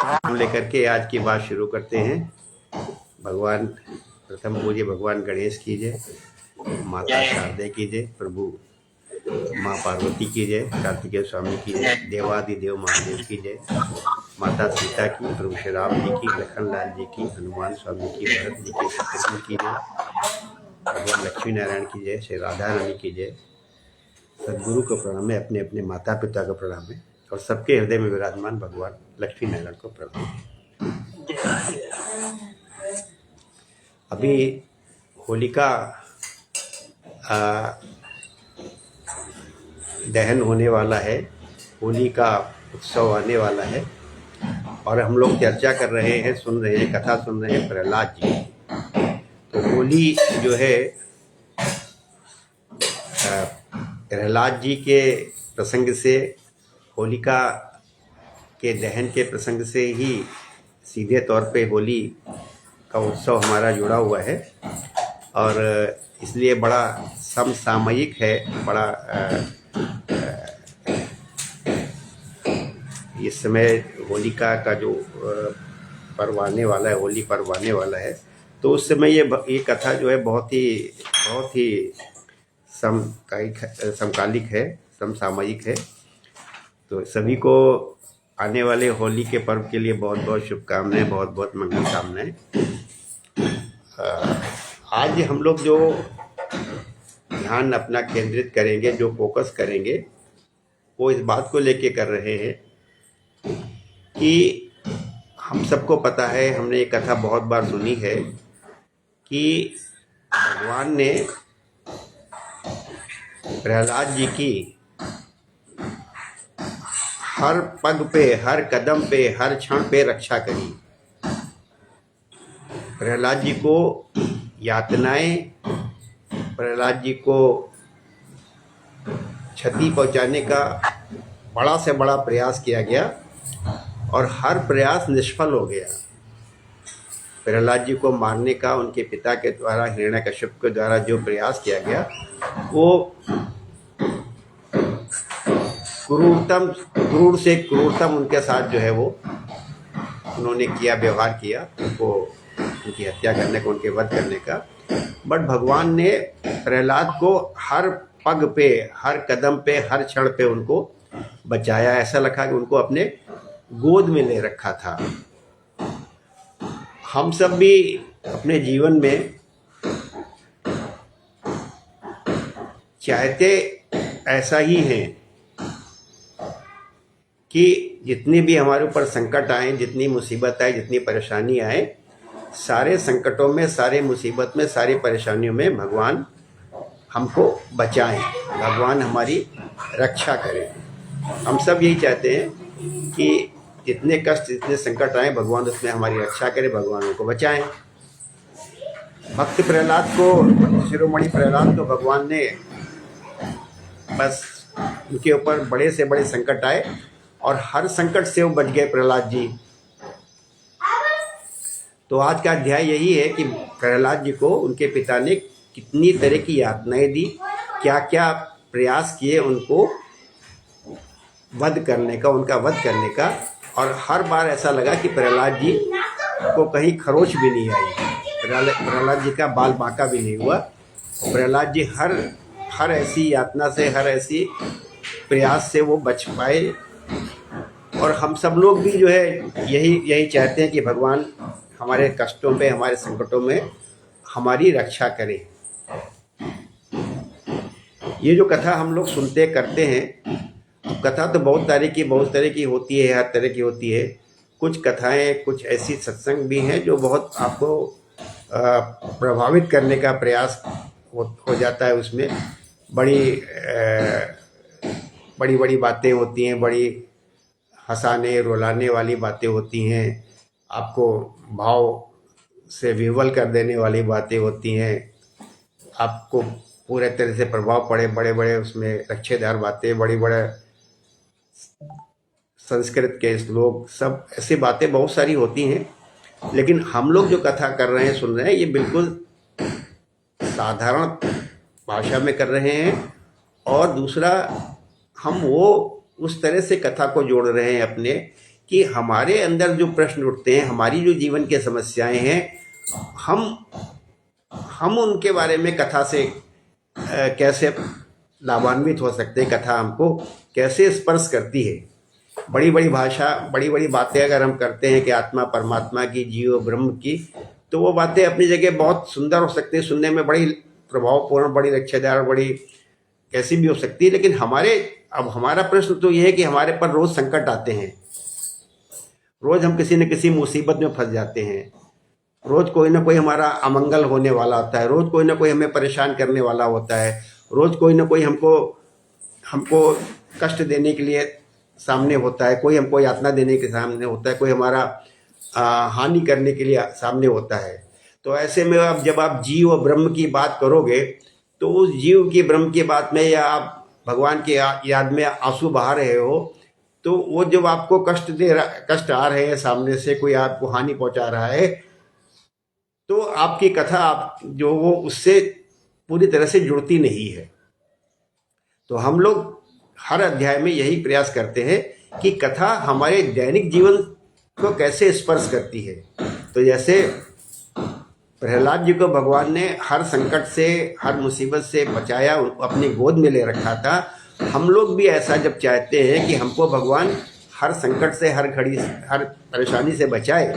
हम लेकर के आज की बात शुरू करते हैं। भगवान प्रथम पूज्य भगवान गणेश की जय, माता शारदे की जय, प्रभु माँ पार्वती की जय, कार्तिकेय स्वामी की जय, देवादिदेव महादेव की जय, माता सीता की, प्रभु श्री राम जी की, लखन लाल जी की, हनुमान स्वामी की, भरत जी की, शत्रुघ्न की जय, भगवान लक्ष्मी नारायण की जय, श्री राधा रानी की जय। सदगुरु को प्रणाम है, अपने अपने माता पिता को प्रणाम है और सबके हृदय में विराजमान भगवान लक्ष्मी नारायण को प्रणाम है। अभी होलिका दहन होने वाला है, होली का उत्सव आने वाला है और हम लोग चर्चा कर रहे हैं, सुन रहे हैं, कथा सुन रहे हैं प्रहलाद जी। तो होली जो है प्रहलाद जी के प्रसंग से, होलिका के दहन के प्रसंग से ही सीधे तौर पे होली का उत्सव हमारा जुड़ा हुआ है और इसलिए बड़ा समसामयिक है, बड़ा इस समय होलिका का जो पर्व आने वाला है, होली पर्व आने वाला है, तो उस समय ये कथा जो है बहुत ही समकालिक है, समसामयिक है। तो सभी को आने वाले होली के पर्व के लिए बहुत बहुत शुभकामनाएं, बहुत बहुत मंगल कामनाएं। आज हम लोग जो ध्यान अपना केंद्रित करेंगे, जो फोकस करेंगे, वो इस बात को लेके कर रहे हैं कि हम सबको पता है, हमने ये कथा बहुत बार सुनी है कि भगवान ने प्रहलाद जी की हर पग पे, हर कदम पे, हर क्षण पे रक्षा करी। प्रहलाद जी को यातनाएं, प्रहलाद जी को क्षति पहुंचाने का बड़ा से बड़ा प्रयास किया गया और हर प्रयास निष्फल हो गया। प्रहलाद जी को मारने का उनके पिता के द्वारा, हिरण्यकश्यप के द्वारा जो प्रयास किया गया, वो क्रूर से क्रूरतम उनके साथ जो है वो उन्होंने किया, व्यवहार किया, उनको उनकी हत्या करने का, उनके वध करने का। बट भगवान ने प्रहलाद को हर पग पे, हर कदम पे, हर क्षण पे उनको बचाया। ऐसा लगा कि उनको अपने गोद में ले रखा था। हम सब भी अपने जीवन में चाहते ऐसा ही हैं कि जितनी भी हमारे ऊपर संकट आए, जितनी मुसीबत आए, जितनी परेशानी आए, सारे संकटों में, सारे मुसीबत में, सारी परेशानियों में भगवान हमको बचाएं, भगवान हमारी रक्षा करें। हम सब यही चाहते हैं कि जितने कष्ट, जितने संकट आए, भगवान उसमें हमारी रक्षा करें, भगवान उनको बचाएं। भक्त प्रहलाद को, शिरोमणि प्रहलाद को भगवान ने बस उनके ऊपर बड़े से बड़े संकट आए और हर संकट से वो बच गए प्रहलाद जी। तो आज का अध्याय यही है कि प्रहलाद जी को उनके पिता ने कितनी तरह की यातनाएं दी, क्या क्या प्रयास किए उनको वध करने का, उनका वध करने का। और हर बार ऐसा लगा कि प्रहलाद जी को कहीं खरोच भी नहीं आई, प्रहलाद जी का बाल बांका भी नहीं हुआ। प्रहलाद जी हर ऐसी यातना से, हर ऐसी प्रयास से वो बच पाए। और हम सब लोग भी जो है यही चाहते हैं कि भगवान हमारे कष्टों पे, हमारे संकटों में हमारी रक्षा करें। ये जो कथा हम लोग सुनते करते हैं, कथा तो बहुत तरह की होती है, हर तरह की होती है। कुछ कथाएं, कुछ ऐसी सत्संग भी हैं जो बहुत आपको प्रभावित करने का प्रयास हो जाता है। उसमें बड़ी बड़ी बातें होती हैं, बड़ी हंसाने रुलाने वाली बातें होती हैं, आपको भाव से विह्वल कर देने वाली बातें होती हैं, आपको पूरे तरह से प्रभाव पड़े, बड़े बड़े उसमें रक्षेदार बातें, बड़ी बड़े संस्कृत के श्लोक, सब ऐसी बातें बहुत सारी होती हैं। लेकिन हम लोग जो कथा कर रहे हैं, सुन रहे हैं, ये बिल्कुल साधारण भाषा में कर रहे हैं। और दूसरा, हम वो उस तरह से कथा को जोड़ रहे हैं अपने कि हमारे अंदर जो प्रश्न उठते हैं, हमारी जो जीवन की समस्याएं हैं, हम उनके बारे में कथा से कैसे लाभान्वित हो सकते हैं, कथा हमको कैसे स्पर्श करती है। बड़ी बड़ी भाषा, बड़ी बड़ी बातें अगर हम करते हैं कि आत्मा परमात्मा की, जीव ब्रह्म की, तो वो बातें अपनी जगह बहुत सुंदर हो सकती है, सुनने में बड़ी प्रभावपूर्ण, बड़ी रक्षादार, बड़ी कैसी भी हो सकती है। लेकिन हमारा प्रश्न तो ये है कि हमारे पर रोज संकट आते हैं, रोज हम किसी न किसी मुसीबत में फंस जाते हैं, रोज कोई ना कोई हमारा अमंगल होने वाला होता है, रोज कोई ना कोई हमें परेशान करने वाला होता है, रोज कोई ना कोई हमको कष्ट देने के लिए सामने होता है, कोई हमको यातना देने के सामने होता है, कोई हमारा हानि करने के लिए सामने होता है। तो ऐसे में अब जब आप जीव और ब्रह्म की बात करोगे तो उस जीव की, ब्रह्म की बात में, या आप भगवान की याद में आंसू बहा रहे हो, तो वो जब आपको कष्ट आ रहे हैं, सामने से कोई आपको हानि पहुंचा रहा है, तो आपकी कथा जो वो उससे पूरी तरह से जुड़ती नहीं है। तो हम लोग हर अध्याय में यही प्रयास करते हैं कि कथा हमारे दैनिक जीवन को कैसे स्पर्श करती है। तो जैसे प्रहलाद जी को भगवान ने हर संकट से, हर मुसीबत से बचाया, अपनी गोद में ले रखा था। हम लोग भी ऐसा जब चाहते हैं कि हमको भगवान हर संकट से, हर घड़ी, हर परेशानी से बचाए,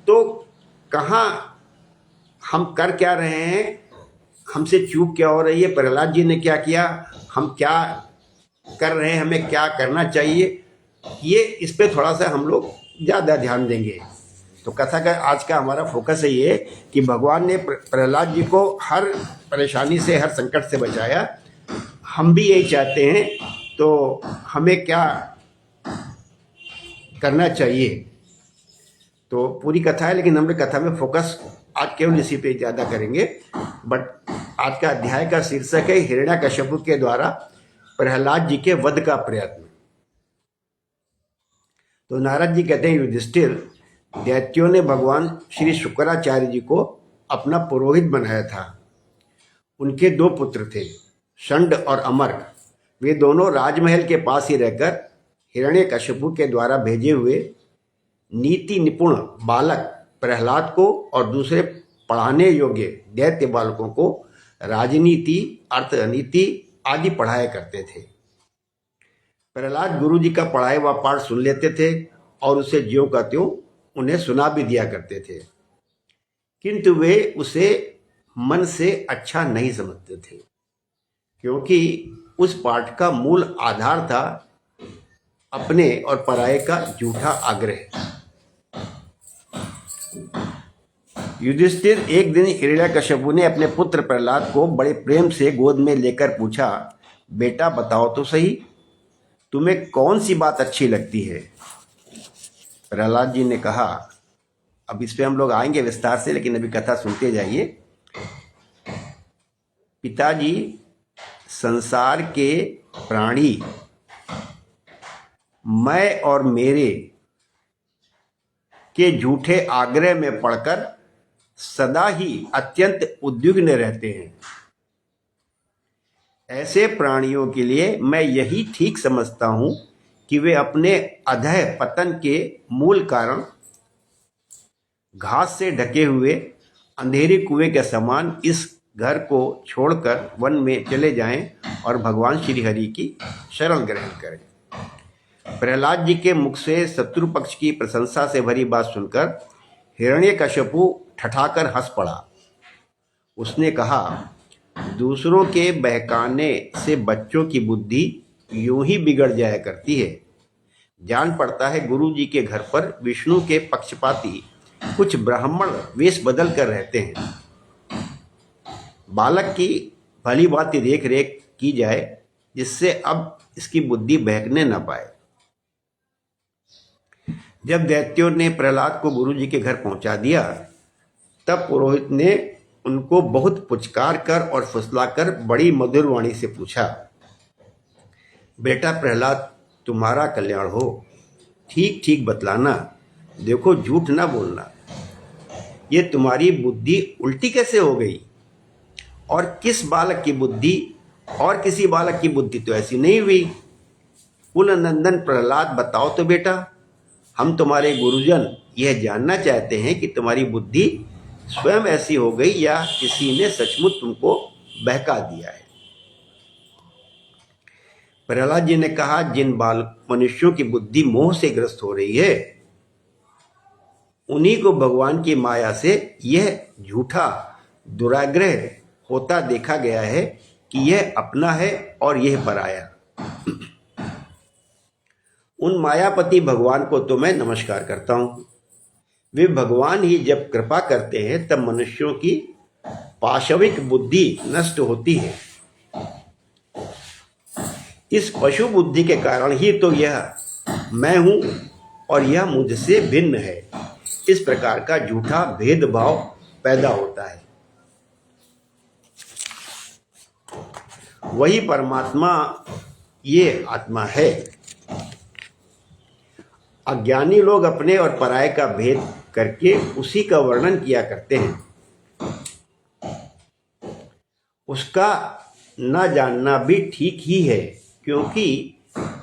तो कहाँ हम कर क्या रहे हैं, हमसे चूक क्या हो रही है, प्रहलाद जी ने क्या किया, हम क्या कर रहे हैं, हमें क्या करना चाहिए, ये इस पे थोड़ा सा हम लोग ज़्यादा ध्यान देंगे। तो कथा का आज का हमारा फोकस है ये कि भगवान ने प्रहलाद जी को हर परेशानी से, हर संकट से बचाया। हम भी यही चाहते हैं, तो हमें क्या करना चाहिए। तो पूरी कथा है, लेकिन हम लोग कथा में फोकस आज केवल इसी पे ज़्यादा करेंगे। बट आज का अध्याय का शीर्षक है हिरण्यकश्यप के द्वारा प्रहलाद जी के वध का प्रयत्न। तो नारद जी कहते हैं, युधिष्ठिर, दैत्यों ने भगवान श्री शुक्राचार्य जी को अपना पुरोहित बनाया था। उनके 2 पुत्र थे, षंड और अमर्क। वे दोनों राजमहल के पास ही रहकर हिरण्यकश्यप के द्वारा भेजे हुए नीति निपुण बालक प्रहलाद को और दूसरे पढ़ाने योग्य दैत्य बालकों को राजनीति, अर्थनीति आदि पढ़ाया करते थे। प्रहलाद गुरु जी का पढ़ाया हुआ पाठ सुन लेते थे और उसे ज्यों का त्यों उन्हें सुना भी दिया करते थे, किंतु वे उसे मन से अच्छा नहीं समझते थे, क्योंकि उस पाठ का मूल आधार था अपने और पराये का झूठा आग्रह। युधिष्ठिर, एक दिन हिरण्यकश्यप ने अपने पुत्र प्रहलाद को बड़े प्रेम से गोद में लेकर पूछा, बेटा बताओ तो सही, तुम्हें कौन सी बात अच्छी लगती है। प्रहलाद जी ने कहा, अब इस पे हम लोग आएंगे विस्तार से, लेकिन अभी कथा सुनते जाइए। पिताजी, संसार के प्राणी मैं और मेरे के झूठे आग्रह में पड़कर सदा ही अत्यंत उद्विग्न रहते हैं। ऐसे प्राणियों के लिए मैं यही ठीक समझता हूं कि वे अपने अधः पतन के मूल कारण घास से ढके हुए अंधेरे कुएं के समान इस घर को छोड़कर वन में चले जाएं और भगवान श्री हरि की शरण ग्रहण करें। प्रहलाद जी के मुख से शत्रु पक्ष की प्रशंसा से भरी बात सुनकर हिरण्यकश्यपु ठठाकर हंस पड़ा। उसने कहा, दूसरों के बहकाने से बच्चों की बुद्धि यूं ही बिगड़ जाया करती है। जान पड़ता है गुरु जी के घर पर विष्णु के पक्षपाती कुछ ब्राह्मण वेश बदल कर रहते हैं। बालक की भली भांति देख रेख की जाए, जिससे अब इसकी बुद्धि बहकने न पाए। जब दैत्यों ने प्रहलाद को गुरु जी के घर पहुंचा दिया, तब पुरोहित ने उनको बहुत पुचकार कर और फुसलाकर बड़ी मधुर वाणी से पूछा, बेटा प्रहलाद, तुम्हारा कल्याण हो, ठीक ठीक बतलाना, देखो झूठ ना बोलना। ये तुम्हारी बुद्धि उल्टी कैसे हो गई? और किस बालक की बुद्धि, और किसी बालक की बुद्धि तो ऐसी नहीं हुई। कुल नंदन प्रहलाद, बताओ तो बेटा, हम तुम्हारे गुरुजन यह जानना चाहते हैं कि तुम्हारी बुद्धि स्वयं ऐसी हो गई या किसी ने सचमुच तुमको बहका दिया है। प्रहलाद जी ने कहा, जिन बाल मनुष्यों की बुद्धि मोह से ग्रस्त हो रही है उन्हीं को भगवान की माया से यह झूठा दुराग्रह होता देखा गया है कि यह अपना है और यह पराया। उन मायापति भगवान को तो मैं नमस्कार करता हूं। वे भगवान ही जब कृपा करते हैं तब मनुष्यों की पाशविक बुद्धि नष्ट होती है। इस पशु बुद्धि के कारण ही तो यह मैं हूं और यह मुझसे भिन्न है, इस प्रकार का झूठा भेदभाव पैदा होता है। वही परमात्मा ये आत्मा है। अज्ञानी लोग अपने और पराये का भेद करके उसी का वर्णन किया करते हैं। उसका न जानना भी ठीक ही है, क्योंकि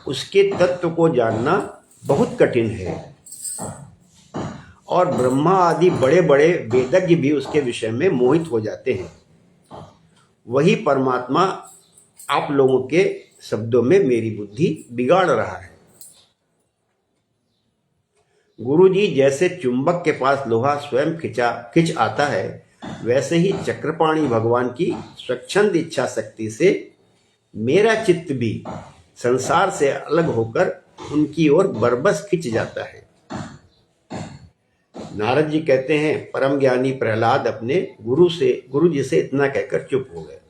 उसके तत्व को जानना बहुत कठिन है और ब्रह्मा आदि बड़े बड़े वेदज्ञ भी उसके विषय में मोहित हो जाते हैं। वही परमात्मा आप लोगों के शब्दों में मेरी बुद्धि बिगाड़ रहा है। गुरुजी जैसे चुंबक के पास लोहा स्वयं खिंच आता है, वैसे ही चक्रपाणी भगवान की स्वच्छंद इच्छा शक्ति से मेरा चित्त भी संसार से अलग होकर उनकी ओर बरबस खिंच जाता है। नारद जी कहते हैं, परम ज्ञानी प्रहलाद अपने गुरु जी से इतना कहकर चुप हो गए।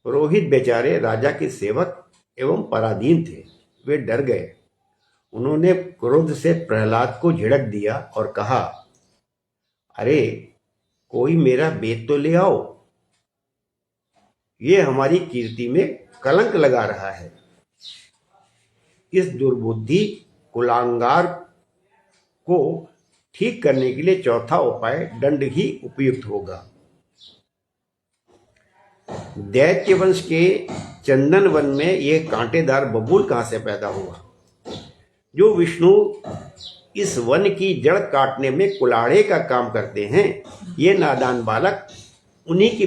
पुरोहित बेचारे राजा के सेवक एवं पराधीन थे, वे डर गए। उन्होंने क्रोध से प्रहलाद को झिड़क दिया और कहा, अरे कोई मेरा बेद तो ले आओ, ये हमारी कीर्ति में कलंक लगा रहा है। इस दुर्बुद्धि कुलांगार को ठीक करने के लिए चौथा उपाय दंड ही उपयुक्त होगा। दैत्य वंश के चंदन वन में यह कांटेदार बबूल कहां से पैदा हुआ? जो विष्णु इस वन की जड़ काटने में कुल्हाड़े का काम करते हैं, ये नादान बालक उन्हीं की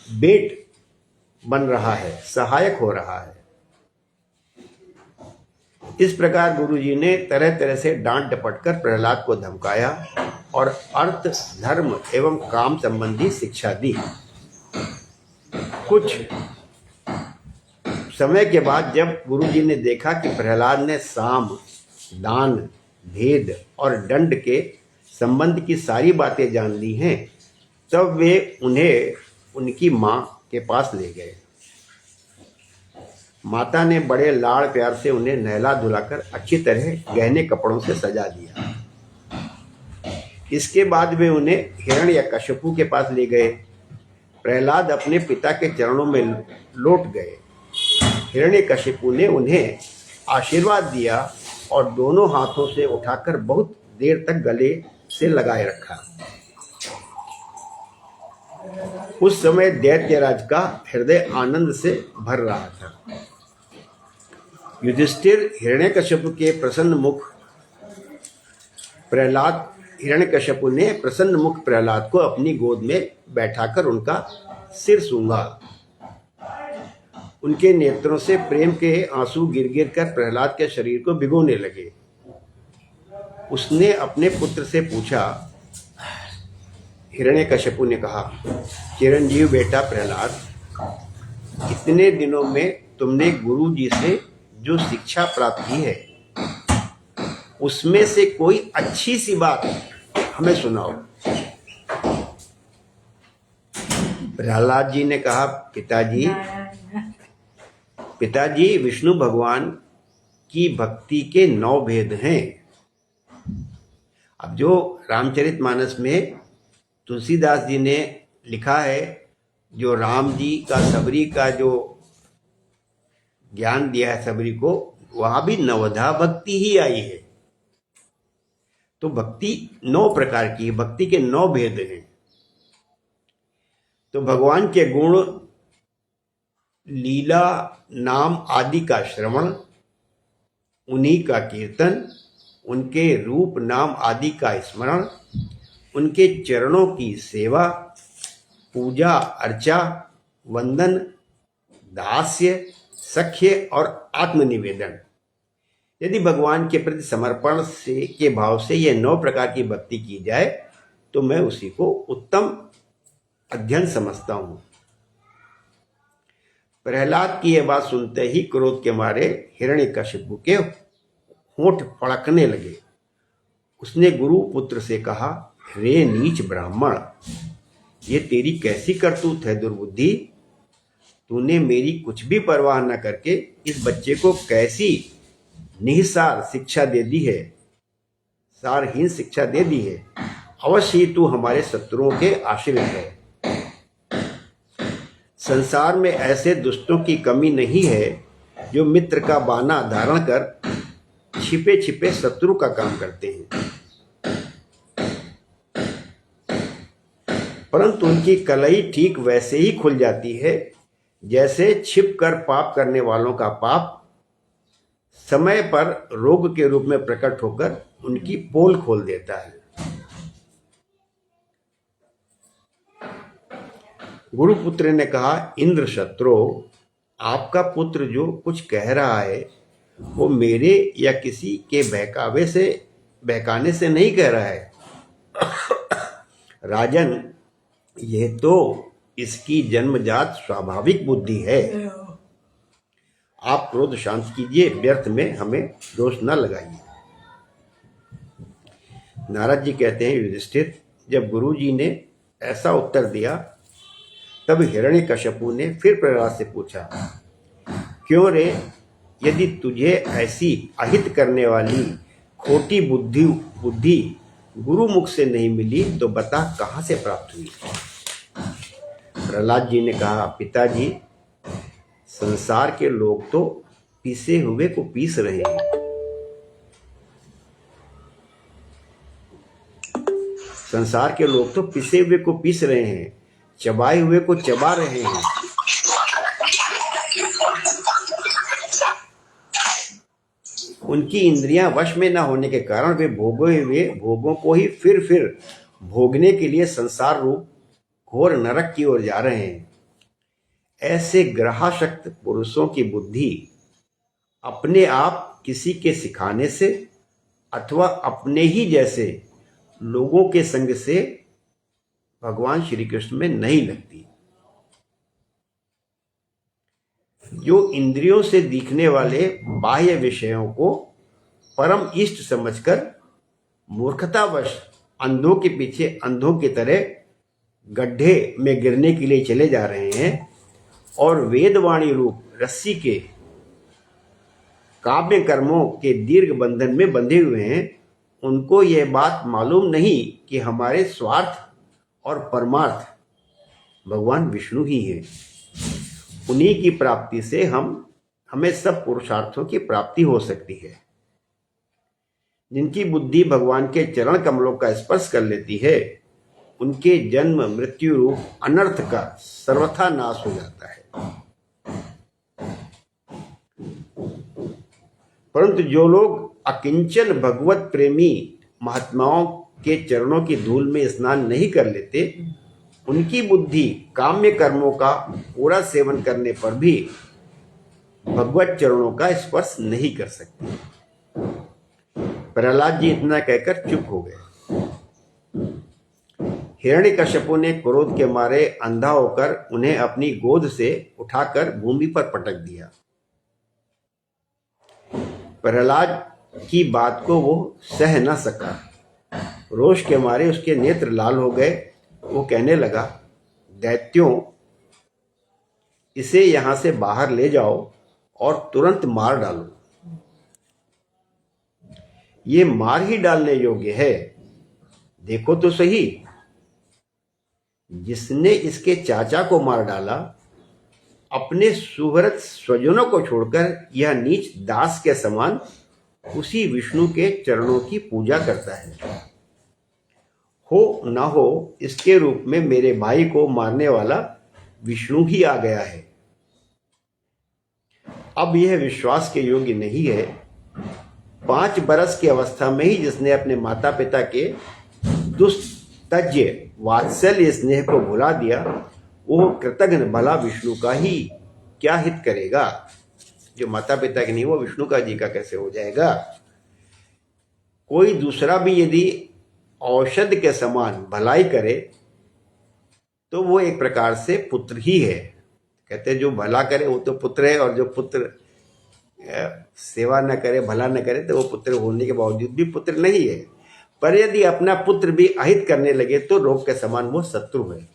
बेट बन रहा है, सहायक हो रहा है। इस प्रकार गुरुजी ने तरह तरह से डांट डपट कर प्रहलाद को धमकाया और अर्थ, धर्म एवं काम संबंधी शिक्षा दी। कुछ समय के बाद जब गुरुजी ने देखा कि प्रहलाद ने साम, दान, भेद और दंड के संबंध की सारी बातें जान ली हैं, तब वे उन्हें उनकी मां के पास ले गए। माता ने बड़े लाड़ प्यार से उन्हें नहला धुलाकर अच्छी तरह गहने कपड़ों से सजा दिया। इसके बाद वे उन्हें हिरण्यकशिपु के पास ले गए। प्रहलाद अपने पिता के चरणों में लौट गए। हिरण्यकशिपु ने उन्हें आशीर्वाद दिया और दोनों हाथों से उठाकर बहुत देर तक गले से लगाए रखा। उस समय दैत्यराज का हृदय आनंद से भर रहा था। युधिष्ठिर हिरण्यकशिपु के प्रसन्न मुख हिरण्यकशिपु ने प्रसन्न मुख प्रहलाद को अपनी गोद में बैठाकर उनका सिर सूंघा। उनके नेत्रों से प्रेम के आंसू गिर गिर कर प्रहलाद के शरीर को भिगोने लगे। उसने अपने पुत्र से पूछा। हिरण्यकशिपु ने कहा, चिरंजीव बेटा प्रहलाद, इतने दिनों में तुमने गुरु जी से जो शिक्षा प्राप्त की है, उसमें से कोई अच्छी सी बात हमें सुनाओ। प्रहलाद जी ने कहा, पिताजी विष्णु भगवान की भक्ति के 9 भेद हैं। अब जो रामचरितमानस में तुलसीदास जी ने लिखा है, जो राम जी का सबरी का जो ज्ञान दिया है सबरी को, वहां भी नवधा भक्ति ही आई है। तो भक्ति 9 प्रकार की है, भक्ति के 9 भेद हैं। तो भगवान के गुण, लीला, नाम आदि का श्रवण, उन्हीं का कीर्तन उनके रूप नाम आदि का स्मरण, उनके चरणों की सेवा, पूजा अर्चा, वंदन, दास्य, सख्य और आत्मनिवेदन। यदि भगवान के प्रति समर्पण से के भाव से यह 9 प्रकार की भक्ति की जाए तो मैं उसी को उत्तम अध्ययन समझता हूं। प्रहलाद की यह बात सुनते ही क्रोध के मारे हिरण्यकशिपु के होंठ फड़कने लगे। उसने गुरु पुत्र से कहा, रे नीच ब्राह्मण, ये तेरी कैसी करतूत है दुर्बुद्धि। तूने मेरी कुछ भी परवाह न करके इस बच्चे को कैसी निहिसार शिक्षा दे दी है, सारहीन शिक्षा दे दी है। अवश्य ही तू हमारे शत्रुओं के आश्रित है। संसार में ऐसे दुष्टों की कमी नहीं है जो मित्र का बाना धारण कर छिपे छिपे शत्रु का काम करते हैं, परंतु उनकी कलई ठीक वैसे ही खुल जाती है जैसे छिपकर पाप करने वालों का पाप समय पर रोग के रूप में प्रकट होकर उनकी पोल खोल देता है। गुरुपुत्र ने कहा, इंद्र शत्रु, आपका पुत्र जो कुछ कह रहा है वो मेरे या किसी के बहकाने से नहीं कह रहा है। राजन, यह तो इसकी जन्मजात स्वाभाविक बुद्धि है। आप क्रोध शांत कीजिए, व्यर्थ में हमें दोष न लगाइए। नारद जी कहते हैं, युधिष्ठिर, जब गुरु जी ने ऐसा उत्तर दिया तब हिरण्यकशिपु ने फिर प्रहलाद से पूछा, क्यों रे, यदि तुझे ऐसी अहित करने वाली खोटी बुद्धि गुरु मुख से नहीं मिली तो बता कहां से प्राप्त हुई। प्रहलाद जी ने कहा, पिताजी, संसार के लोग तो पीसे हुए को पीस रहे हैं। संसार के लोग तो पिसे हुए को पीस रहे हैं, चबाए हुए को चबा रहे हैं। उनकी इंद्रियां वश में न होने के कारण वे भोगे हुए भोगों को ही फिर भोगने के लिए संसार रूप घोर नरक की ओर जा रहे हैं। ऐसे ग्रहाशक्त पुरुषों की बुद्धि अपने आप किसी के सिखाने से अथवा अपने ही जैसे लोगों के संग से भगवान श्री कृष्ण में नहीं लगती। जो इंद्रियों से दिखने वाले बाह्य विषयों को परम इष्ट समझकर मूर्खतावश अंधों के पीछे अंधों की तरह गड्ढे में गिरने के लिए चले जा रहे हैं और वेदवाणी रूप रस्सी के काव्य कर्मों के दीर्घ बंधन में बंधे हुए हैं, उनको यह बात मालूम नहीं कि हमारे स्वार्थ और परमार्थ भगवान विष्णु ही हैं। उन्हीं की प्राप्ति से हमें सब पुरुषार्थों की प्राप्ति हो सकती है। जिनकी बुद्धि भगवान के चरण कमलों का स्पर्श कर लेती है, उनके जन्म मृत्यु रूप अनर्थ का सर्वथा नाश हो जाता है। परंतु जो लोग अकिंचन भगवत प्रेमी महात्माओं के चरणों की धूल में स्नान नहीं कर लेते, उनकी बुद्धि काम्य कर्मों का पूरा सेवन करने पर भी भगवत चरणों का स्पर्श नहीं कर सकती। प्रहलाद जी इतना कहकर चुप हो गए। हिरण्यकशिपु ने क्रोध के मारे अंधा होकर उन्हें अपनी गोद से उठाकर भूमि पर पटक दिया। प्रहलाद की बात को वो सह न सका। रोष के मारे उसके नेत्र लाल हो गए। वो कहने लगा, दैत्यों, इसे यहां से बाहर ले जाओ और तुरंत मार डालो। ये मार ही डालने योग्य है। देखो तो सही, जिसने इसके चाचा को मार डाला, अपने सुहृद स्वजनों को छोड़कर यह नीच दास के समान उसी विष्णु के चरणों की पूजा करता है। हो न हो इसके रूप में मेरे भाई को मारने वाला विष्णु ही आ गया है। अब यह विश्वास के योग्य नहीं है 5 बरस की अवस्था में ही जिसने अपने माता पिता के दुस्तज्य वात्सल्य स्नेह को भुला दिया, वो कृतघ्न भला विष्णु का ही क्या हित करेगा। जो माता पिता के नहीं, वो विष्णु का जी का कैसे हो जाएगा। कोई दूसरा भी यदि औषध के समान भलाई करे तो वो एक प्रकार से पुत्र ही है। कहते हैं जो भला करे वो तो पुत्र है, और जो पुत्र सेवा न करे, भला न करे, तो वो पुत्र होने के बावजूद भी पुत्र नहीं है। पर यदि अपना पुत्र भी अहित करने लगे तो रोग के समान वो शत्रु है।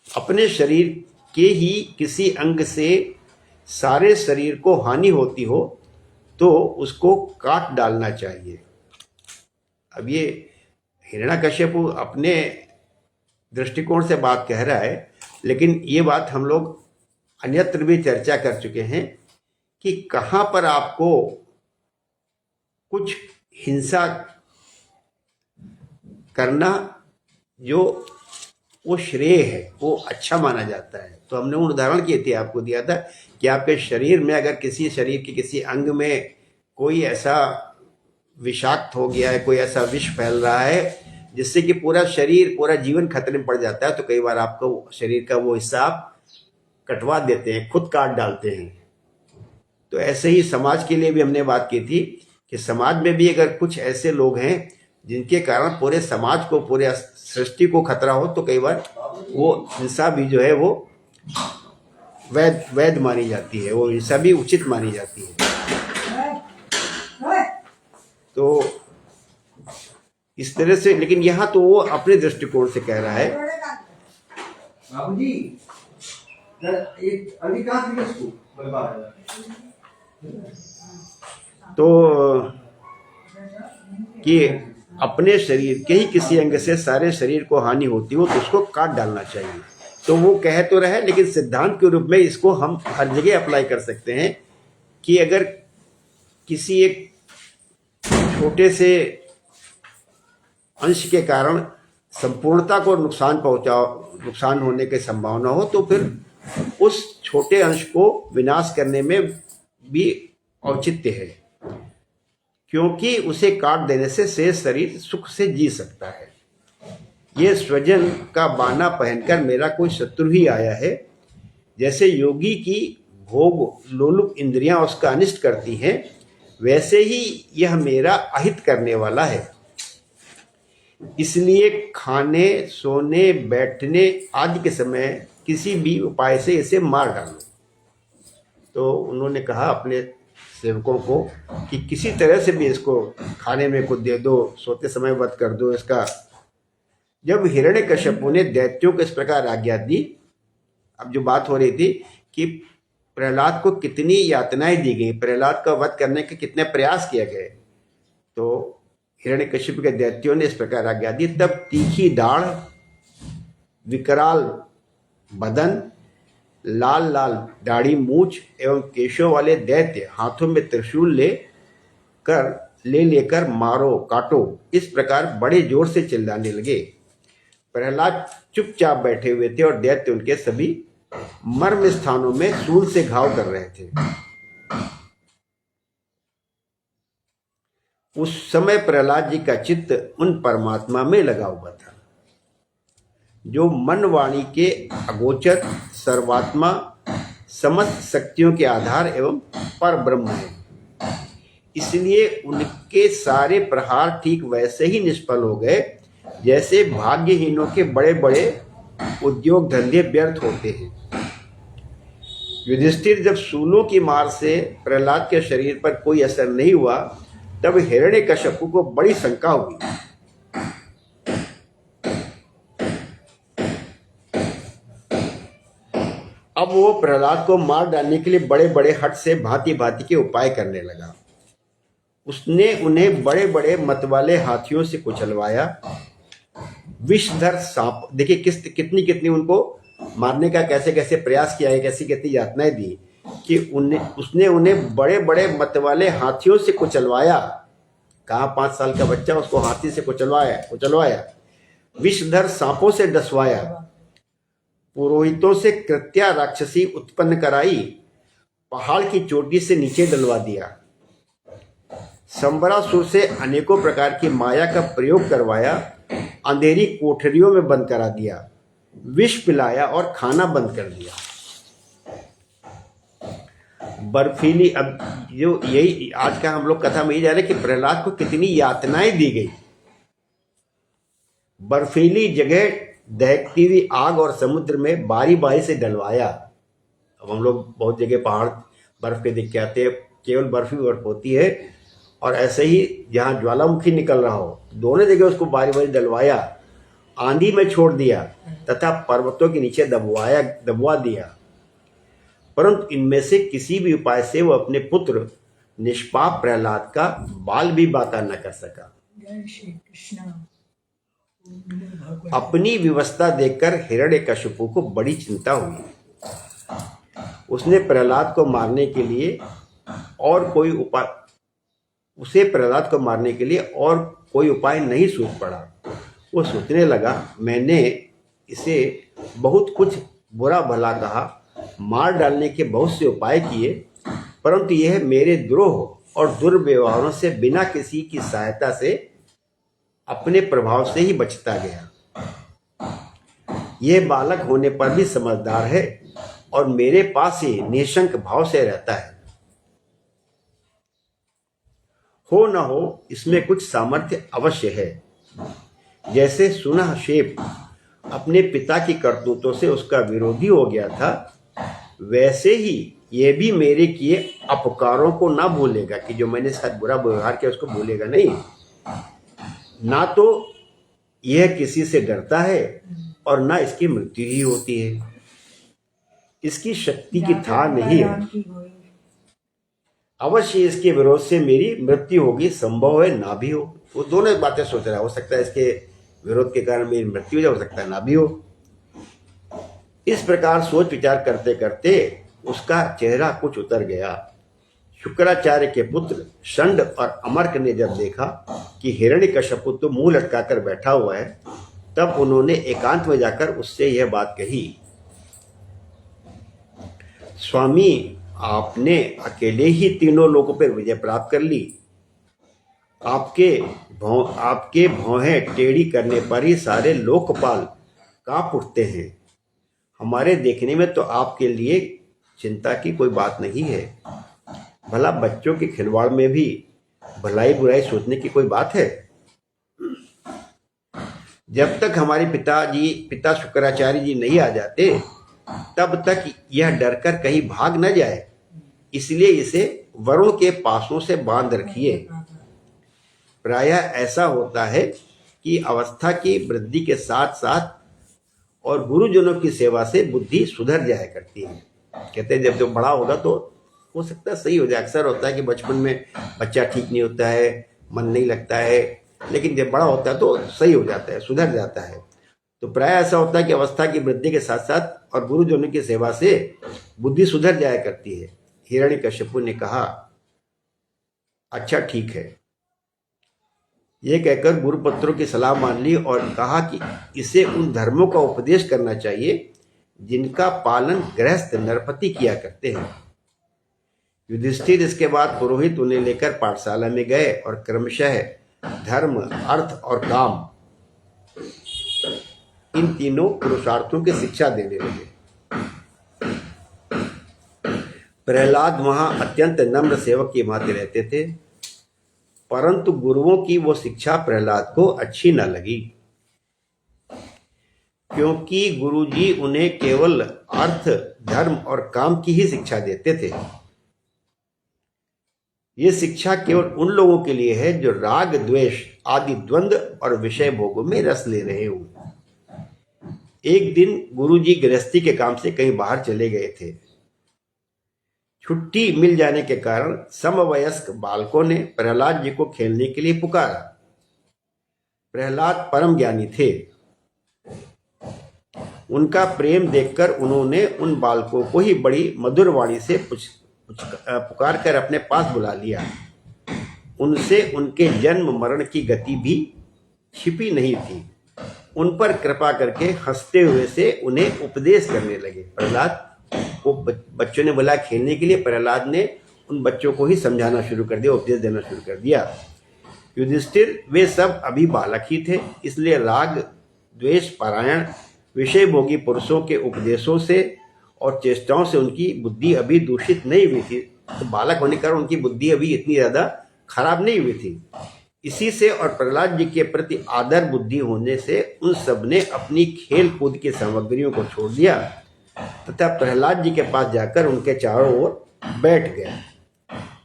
अपने शरीर के ही किसी अंग से सारे शरीर को हानि होती हो तो उसको काट डालना चाहिए। अब ये हिरण्यकश्यपु अपने दृष्टिकोण से बात कह रहा है, लेकिन ये बात हम लोग अन्यत्र भी चर्चा कर चुके हैं कि कहाँ पर आपको कुछ हिंसा करना जो वो श्रेय है, वो अच्छा माना जाता है। तो हमने उन उदाहरण किए थे, आपको दिया था कि आपके शरीर में अगर किसी शरीर के किसी अंग में कोई ऐसा विषाक्त हो गया है, कोई ऐसा विष फैल रहा है जिससे कि पूरा शरीर, पूरा जीवन खतरे में पड़ जाता है, तो कई बार आपको शरीर का वो हिस्सा आप कटवा देते हैं, खुद काट डालते हैं। तो ऐसे ही समाज के लिए भी हमने बात की थी कि समाज में भी अगर कुछ ऐसे लोग हैं जिनके कारण पूरे समाज को, पूरे सृष्टि को खतरा हो, तो कई बार वो हिंसा भी जो है वो वैध मानी जाती है, वो हिंसा भी उचित मानी जाती है। तो इस तरह से, लेकिन यहाँ तो वो अपने दृष्टिकोण से कह रहा है। बाबूजी अभी तो कि अपने शरीर के ही किसी अंग से सारे शरीर को हानि होती हो तो उसको काट डालना चाहिए। तो वो कह तो रहे, लेकिन सिद्धांत के रूप में इसको हम हर जगह अप्लाई कर सकते हैं कि अगर किसी एक छोटे से अंश के कारण संपूर्णता को नुकसान होने की संभावना हो, तो फिर उस छोटे अंश को विनाश करने में भी औचित्य है, क्योंकि उसे काट देने से शेष शरीर सुख से जी सकता है। ये स्वजन का बाना पहनकर मेरा कोई शत्रु ही आया है। जैसे योगी की भोग लोलुप इंद्रियां उसका अनिष्ट करती हैं, वैसे ही यह मेरा अहित करने वाला है। इसलिए खाने, सोने, बैठने आदि के समय किसी भी उपाय से इसे मार डालो। तो उन्होंने कहा अपने सेवकों को कि किसी तरह से भी इसको खाने में कुछ दे दो, सोते समय वध कर दो इसका। जब हिरण्यकश्यपु ने दैत्यों को इस प्रकार आज्ञा दी, अब जो बात हो रही थी कि प्रहलाद को कितनी यातनाएं दी गई, प्रहलाद का वध करने के कितने प्रयास किए गए, तो हिरण्यकश्यप के दैत्यों ने इस प्रकार आज्ञा दी। तब तीखी दाढ़, विकराल बदन, लाल लाल दाढ़ी मूछ एवं केशों वाले दैत्य हाथों में त्रिशूल लेकर मारो काटो, इस प्रकार बड़े जोर से चिल्लाने लगे। प्रहलाद चुपचाप बैठे हुए थे और दैत्य उनके सभी मर्म स्थानों में शूल से घाव कर रहे थे। उस समय प्रहलाद जी का चित्त उन परमात्मा में लगा हुआ था जो मन वाणी के अगोचर, सर्वात्मा, समस्त शक्तियों के आधार एवं पर ब्रह्म है। इसलिए उनके सारे प्रहार ठीक वैसे ही निष्फल हो गए जैसे भाग्यहीनों के बड़े बड़े उद्योग धंधे व्यर्थ होते हैं। युधिष्ठिर जब शूलों की मार से प्रहलाद के शरीर पर कोई असर नहीं हुआ, तब हिरण्यकश्यपु को बड़ी शंका हुई। अब वो प्रहलाद को मार डालने के लिए बड़े बड़े हट से भांति भांति के उपाय करने लगा। उसने उन्हें बड़े बड़े मतवाले हाथियों से कुचलवाया, विषधर सांप, देखिए कितनी कितनी उनको मारने का कैसे कैसे प्रयास किया है, कैसी कैसी यातनाएं दी कि उसने उन्हें बड़े बड़े मतवाले हाथियों से कुचलवाया। कहा 5 साल का बच्चा, उसको हाथी से कुचलवाया। विषधर सांपों से डसवाया, पुरोहितों से कृत्या राक्षसी उत्पन्न कराई, पहाड़ की चोटी से नीचे डलवा दिया। संबरासुर से अनेकों प्रकार की माया का प्रयोग करवाया, अंधेरी कोठरियों में बंद करा दिया, विष पिलाया और खाना बंद कर दिया। बर्फीली, अब जो यही आज का हम लोग कथा में ही जा रहे कि प्रहलाद को कितनी यातनाएं दी गई। बर्फीली जगह दहकती हुई आग और समुद्र में बारी बारी से डलवाया। अब हम लोग बहुत जगह पहाड़ बर्फ के देख के आते हैं, केवल बर्फ ही बर्फ होती है, और ऐसे ही जहाँ ज्वालामुखी निकल रहा हो दोनों जगह उसको बारी बारी डलवाया, आंधी में छोड़ दिया तथा पर्वतों के नीचे दबवा दिया। परंतु इनमें से किसी भी उपाय से वो अपने पुत्र निष्पाप प्रहलाद का बाल भी बाता न कर सका। अपनी व्यवस्था देखकर हिरण्यकशिपु को बड़ी चिंता हुई। उसने प्रहलाद को मारने के लिए और कोई उपाय नहीं सूझ पड़ा। वो सोचने लगा, मैंने इसे बहुत कुछ बुरा भला कहा, मार डालने के बहुत से उपाय किए, परंतु यह मेरे द्रोह और दुर्व्यवहारों से बिना किसी की सहायता से अपने प्रभाव से ही बचता गया। यह बालक होने पर भी समझदार है और मेरे पास ही निशंक भाव से रहता है। हो न हो इसमें कुछ सामर्थ्य अवश्य है। जैसे सुनहशेप अपने पिता की करतूतों से उसका विरोधी हो गया था, वैसे ही ये भी मेरे किए अपकारों को ना भूलेगा, कि जो मैंने साथ बुरा व्यवहार किया उसको भूलेगा नहीं। ना तो यह किसी से डरता है और ना इसकी मृत्यु ही होती है। इसकी शक्ति की था नहीं है। अवश्य इसके विरोध से मेरी मृत्यु होगी, संभव है ना भी हो। वो दोनों बातें सोच रहा है, हो सकता है इसके विरोध के कारण मेरी मृत्यु हो सकता है ना भी हो। इस प्रकार सोच विचार करते करते उसका चेहरा कुछ उतर गया। शुक्राचार्य के पुत्र षंड और अमर्क ने जब देखा कि हिरण्यकशिपु तो मुंह लटकाकर बैठा हुआ है, तब उन्होंने एकांत में जाकर उससे यह बात कही, स्वामी, आपने अकेले ही तीनों लोगों पर विजय प्राप्त कर ली। आपके भौहें टेढ़ी करने पर ही सारे लोकपाल कांप उठते हैं। हमारे देखने में तो आपके लिए चिंता की कोई बात नहीं है। भला बच्चों के खिलवाड़ में भी भलाई बुराई सोचने की कोई बात है? जब तक हमारे पिता शुक्राचार्य जी नहीं आ जाते, तब तक यह डरकर कहीं भाग न जाए, इसलिए इसे वरुण के पासों से बांध रखिए। प्रायः ऐसा होता है कि अवस्था की वृद्धि के साथ साथ और गुरुजनों की सेवा से बुद्धि सुधर जाया करती है। कहते हैं जब बड़ा होगा तो हो सकता है सही हो जाए। अक्सर होता है कि बचपन में बच्चा ठीक नहीं होता है, मन नहीं लगता है, लेकिन जब बड़ा होता है तो सही हो जाता है, सुधर जाता है। तो प्राय ऐसा होता है कि अवस्था की वृद्धि के साथ साथ और गुरुजनों की सेवा से बुद्धि सुधर जाया करती है। हिरण्यकशिपु ने कहा, अच्छा ठीक है। ये कहकर गुरुपुत्रों की सलाह मान ली और कहा कि इसे उन धर्मों का उपदेश करना चाहिए जिनका पालन गृहस्थ नरपति किया करते हैं। युधिष्ठिर इसके बाद पुरोहित उन्हें लेकर पाठशाला में गए और क्रमशः धर्म, अर्थ और काम, इन तीनों पुरुषार्थों की शिक्षा देने लगे। प्रहलाद वहां अत्यंत नम्र सेवक की भांति रहते थे, परंतु गुरुओं की वो शिक्षा प्रहलाद को अच्छी न लगी, क्योंकि गुरुजी उन्हें केवल अर्थ, धर्म और काम की ही शिक्षा देते थे। ये शिक्षा केवल उन लोगों के लिए है जो राग, द्वेष आदि द्वंद्व और विषय भोगों में रस ले रहे हों। एक दिन गुरुजी गृहस्थी के काम से कहीं बाहर चले गए थे। छुट्टी मिल जाने के कारण समवयस्क बालकों ने प्रहलाद जी को खेलने के लिए पुकारा। प्रहलाद परम ज्ञानी थे। उनका प्रेम देखकर उन्होंने उन बालकों को ही बड़ी मधुर वाणी से पुकार कर अपने पास बुला लिया। उनसे उनके जन्म मरण की गति भी छिपी नहीं थी। उन पर कृपा करके हंसते हुए से उन्हें उपदेश करने लगे। प्रहलाद को बच्चों ने बुलाया खेलने के लिए, प्रहलाद ने उन बच्चों को ही समझाना शुरू कर दिया, उपदेश देना शुरू कर दिया। युधिष्ठिर वे सब अभी बालक ही थे, इसलिए राग द्वेष पारायण विषय भोगी पुरुषों के उपदेशों से और चेष्टाओं से उनकी बुद्धि अभी दूषित नहीं हुई थी। तो बालक होने के कारण उनकी बुद्धि अभी इतनी ज़्यादा खराब नहीं हुई थी। इसी से और प्रहलाद जी के प्रति आदर बुद्धि होने से उन सब ने अपनी खेल कूद की सामग्रियों को छोड़ दिया तथा प्रहलाद जी के पास जाकर उनके चारों ओर बैठ गए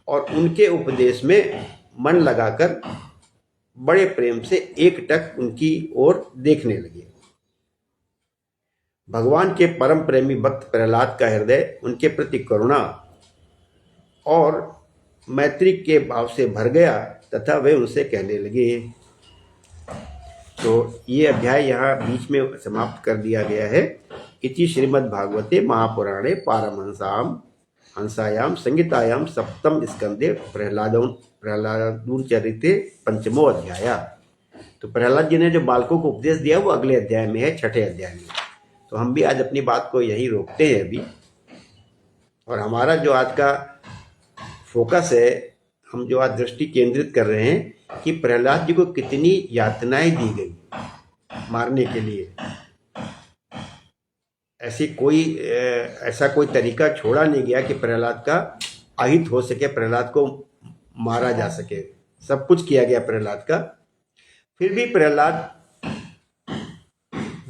और उनके उपदेश में मन लगाकर बड़े प्रेम से एकटक उनकी ओर देखने लगे। भगवान के परम प्रेमी भक्त प्रहलाद का हृदय उनके प्रति करुणा और मैत्री के भाव से भर गया तथा वे उनसे कहने लगे। तो ये अध्याय यहाँ बीच में समाप्त कर दिया गया है। इति श्रीमद्भागवते महापुराणे हंसायाम संहितायाम सप्तम स्कंदे प्रहलादूर्चरिते पंचमो अध्याय। तो प्रहलाद जी ने जो बालकों को उपदेश दिया वो अगले अध्याय में है, छठे अध्याय में। तो हम भी आज अपनी बात को यही रोकते हैं अभी, और हमारा जो आज का फोकस है, हम जो आज दृष्टि केंद्रित कर रहे हैं कि प्रहलाद जी को कितनी यातनाएं दी गई मारने के लिए। ऐसा कोई तरीका छोड़ा नहीं गया कि प्रहलाद का अहित हो सके, प्रहलाद को मारा जा सके। सब कुछ किया गया प्रहलाद का, फिर भी प्रहलाद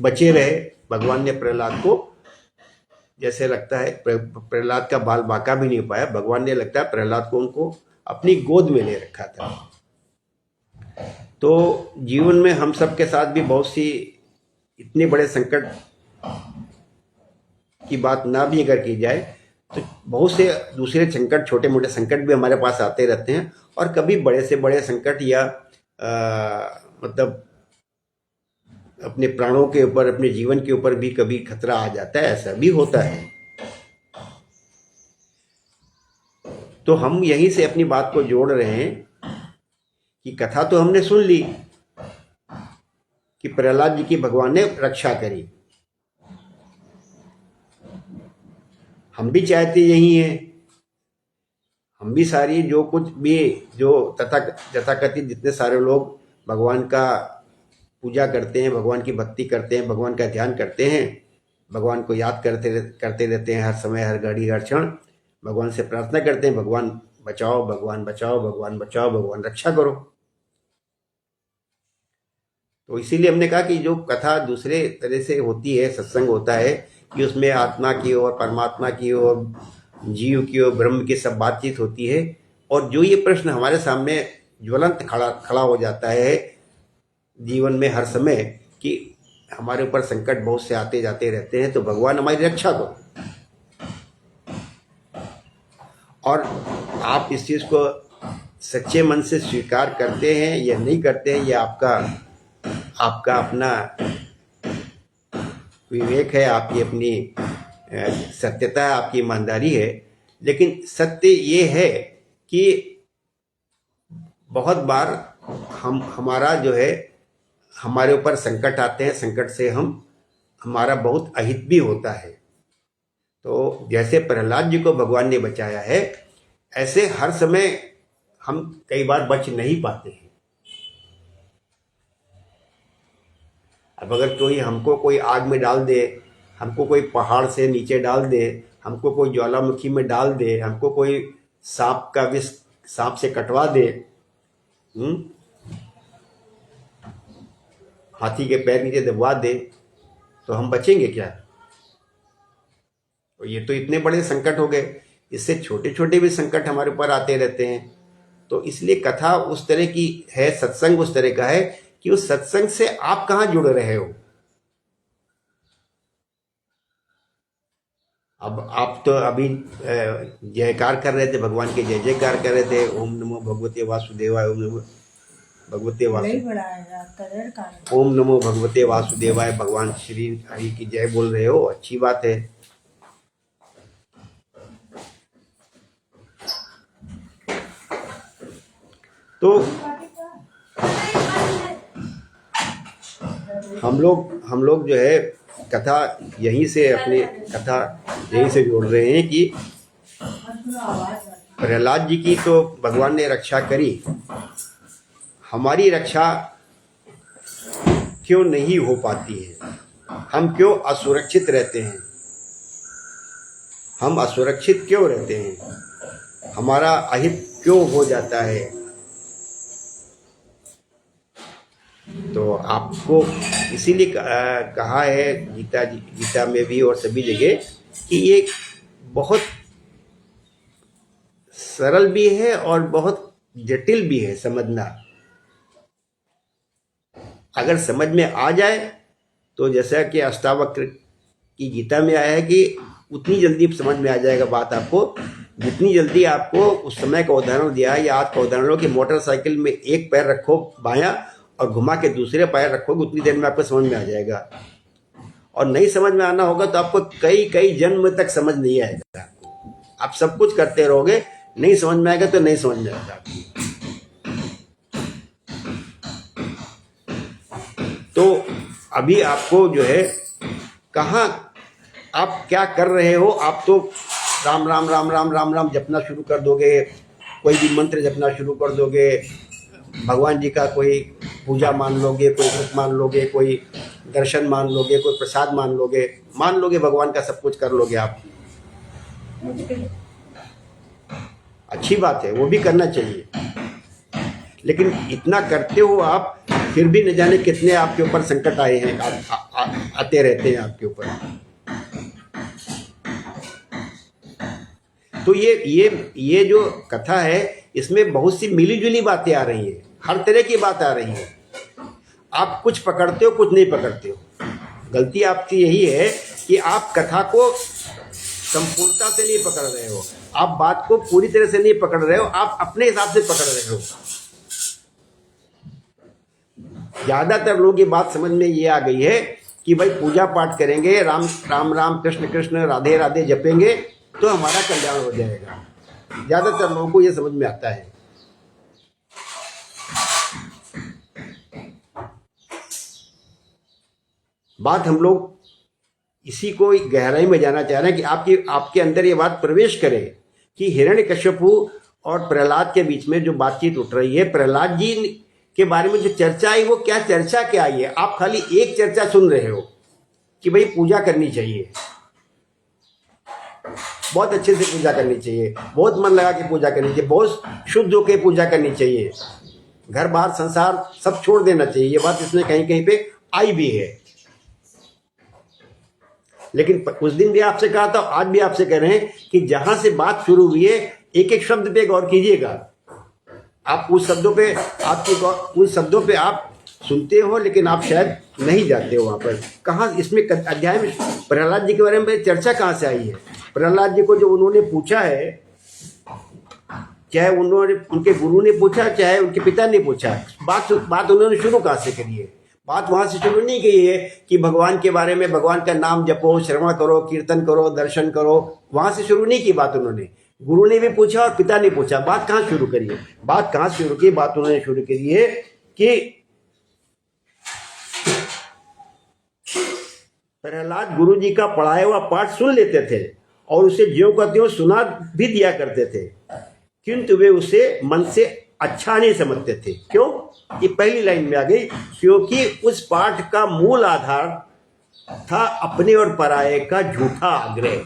बचे रहे। भगवान ने प्रहलाद को, जैसे लगता है प्रहलाद का बाल बांका भी नहीं पाया, भगवान ने लगता है प्रहलाद को उनको अपनी गोद में ले रखा था। तो जीवन में हम सब के साथ भी बहुत सी इतने बड़े संकट की बात ना भी अगर की जाए तो बहुत से दूसरे संकट, छोटे मोटे संकट भी हमारे पास आते रहते हैं, और कभी बड़े से बड़े संकट या मतलब अपने प्राणों के ऊपर, अपने जीवन के ऊपर भी कभी खतरा आ जाता है, ऐसा भी होता है। तो हम यहीं से अपनी बात को जोड़ रहे हैं कि कथा तो हमने सुन ली कि प्रहलाद जी की भगवान ने रक्षा करी। हम भी चाहते यही हैं, हम भी सारी जो कुछ भी जो तथाकथित जितने सारे लोग भगवान का पूजा करते हैं, भगवान की भक्ति करते हैं, भगवान का ध्यान करते हैं, भगवान को याद करते रहते हैं हर समय, हर घड़ी, हर क्षण भगवान से प्रार्थना करते हैं, भगवान बचाओ, भगवान बचाओ, भगवान बचाओ, भगवान रक्षा करो। तो इसीलिए हमने कहा कि जो कथा दूसरे तरह से होती है, सत्संग होता है कि उसमें आत्मा की और परमात्मा की और जीव की और ब्रह्म की सब बातचीत होती है। और जो ये प्रश्न हमारे सामने ज्वलंत खड़ा हो जाता है जीवन में हर समय कि हमारे ऊपर संकट बहुत से आते जाते रहते हैं, तो भगवान हमारी रक्षा करो। और आप इस चीज़ को सच्चे मन से स्वीकार करते हैं या नहीं करते हैं, यह आपका अपना विवेक है, आपकी अपनी सत्यता है, आपकी ईमानदारी है। लेकिन सत्य ये है कि बहुत बार हमारा जो है, हमारे ऊपर संकट आते हैं, संकट से हमारा बहुत अहित भी होता है। तो जैसे प्रहलाद जी को भगवान ने बचाया है, ऐसे हर समय हम कई बार बच नहीं पाते हैं। अब अगर हमको कोई आग में डाल दे, हमको कोई पहाड़ से नीचे डाल दे, हमको कोई ज्वालामुखी में डाल दे, हमको कोई सांप का विष सांप से कटवा दे, हाथी के पैर नीचे दबवा दे, तो हम बचेंगे क्या? और ये तो इतने बड़े संकट हो गए, इससे छोटे छोटे भी संकट हमारे ऊपर आते रहते हैं। तो इसलिए कथा उस तरह की है, सत्संग उस तरह का है कि उस सत्संग से आप कहाँ जुड़ रहे हो। अब आप तो अभी जयकार कर रहे थे, भगवान के जय जयकार कर रहे थे, ओम नमो भगवते वासुदेवाय, ओम नमो भगवते वासुदेवाय, ओम नमो भगवते वासुदेवाय, भगवान श्री हरि की जय बोल रहे हो, अच्छी बात है। तो हम लोग जो है कथा यहीं से, अपनी कथा यहीं से जोड़ रहे हैं कि प्रहलाद जी की तो भगवान ने रक्षा करी, हमारी रक्षा क्यों नहीं हो पाती है? हम क्यों असुरक्षित रहते हैं? हम असुरक्षित क्यों रहते हैं? हमारा अहित क्यों हो जाता है? तो आपको इसीलिए कहा है गीता में भी और सभी जगह कि ये बहुत सरल भी है और बहुत जटिल भी है समझना। अगर समझ में आ जाए तो जैसा कि अष्टावक्र की गीता में आया है कि उतनी जल्दी समझ में आ जाएगा बात आपको, जितनी जल्दी आपको उस समय का उदाहरण दिया है या आज का उदाहरण लो कि मोटरसाइकिल में एक पैर रखो बायां और घुमा के दूसरे पैर रखोगे, उतनी देर में आपको समझ में आ जाएगा। और नहीं समझ में आना होगा तो आपको कई कई जन्म तक समझ नहीं आएगा। आपको आप सब कुछ करते रहोगे, नहीं समझ में आएगा तो नहीं समझ में आएगा। तो अभी आपको जो है कहाँ आप क्या कर रहे हो, आप तो राम राम राम राम राम राम जपना शुरू कर दोगे, कोई भी मंत्र जपना शुरू कर दोगे, भगवान जी का कोई पूजा मान लोगे, कोई व्रत मान लोगे, कोई दर्शन मान लोगे, कोई प्रसाद मान लोगे भगवान का सब कुछ कर लोगे आप। अच्छी बात है, वो भी करना चाहिए, लेकिन इतना करते हो आप फिर भी न जाने कितने आपके ऊपर संकट आए हैं, आते रहते हैं आपके ऊपर। तो ये जो कथा है इसमें बहुत सी मिली जुली बातें आ रही हैं, हर तरह की बात आ रही है। आप कुछ पकड़ते हो, कुछ नहीं पकड़ते हो। गलती आपकी यही है कि आप कथा को संपूर्णता से नहीं पकड़ रहे हो, आप बात को पूरी तरह से नहीं पकड़ रहे हो, आप अपने हिसाब से पकड़ रहे हो। ज्यादातर लोग ये बात समझ में ये आ गई है कि भाई पूजा पाठ करेंगे, राम राम राम कृष्ण कृष्ण राधे राधे जपेंगे तो हमारा कल्याण हो जाएगा। ज्यादातर लोगों को ये समझ में आता है। बात हम लोग इसी को गहराई में जाना चाह रहे हैं कि आपके अंदर ये बात प्रवेश करे कि हिरण्यकश्यपु और प्रहलाद के बीच में जो बातचीत उठ रही है, प्रहलाद जी के बारे में जो चर्चा आई वो क्या चर्चा क्या आई है। आप खाली एक चर्चा सुन रहे हो कि भाई पूजा करनी चाहिए, बहुत अच्छे से पूजा करनी चाहिए, बहुत मन लगा के पूजा करनी चाहिए, बहुत शुद्ध होकर पूजा करनी चाहिए, घर बार संसार सब छोड़ देना चाहिए। ये बात इसमें कहीं कहीं पे आई भी है। लेकिन उस दिन भी आपसे कहा था, आज भी आपसे कह रहे हैं कि जहां से बात शुरू हुई है एक एक शब्द पे गौर कीजिएगा। आप उस शब्दों पे आप सुनते हो लेकिन आप शायद नहीं जाते हो वहां पर। कहाँ इसमें अध्याय में प्रहलाद जी के बारे में चर्चा कहाँ से आई है? प्रहलाद जी को जो उन्होंने पूछा है, चाहे उनके गुरु ने पूछा चाहे उनके पिता ने पूछा, बात उन्होंने शुरू कहाँ से करी है? बात वहां से शुरू नहीं की है कि भगवान के बारे में, भगवान का नाम जपो, श्रवण करो, कीर्तन करो, दर्शन करो, वहां से शुरू नहीं की बात उन्होंने। गुरु ने भी पूछा और पिता ने पूछा। बात कहाँ शुरू करी है? बात उन्होंने शुरू करी है कि प्रहलाद गुरु जी का पढ़ाया हुआ पाठ सुन लेते थे और उसे ज्यों का त्यों सुना भी दिया करते थे, किंतु वे उसे मन से अच्छा नहीं समझते थे। क्यों? ये पहली लाइन में आ गई, क्योंकि उस पाठ का मूल आधार था अपने और पराये का झूठा आग्रह।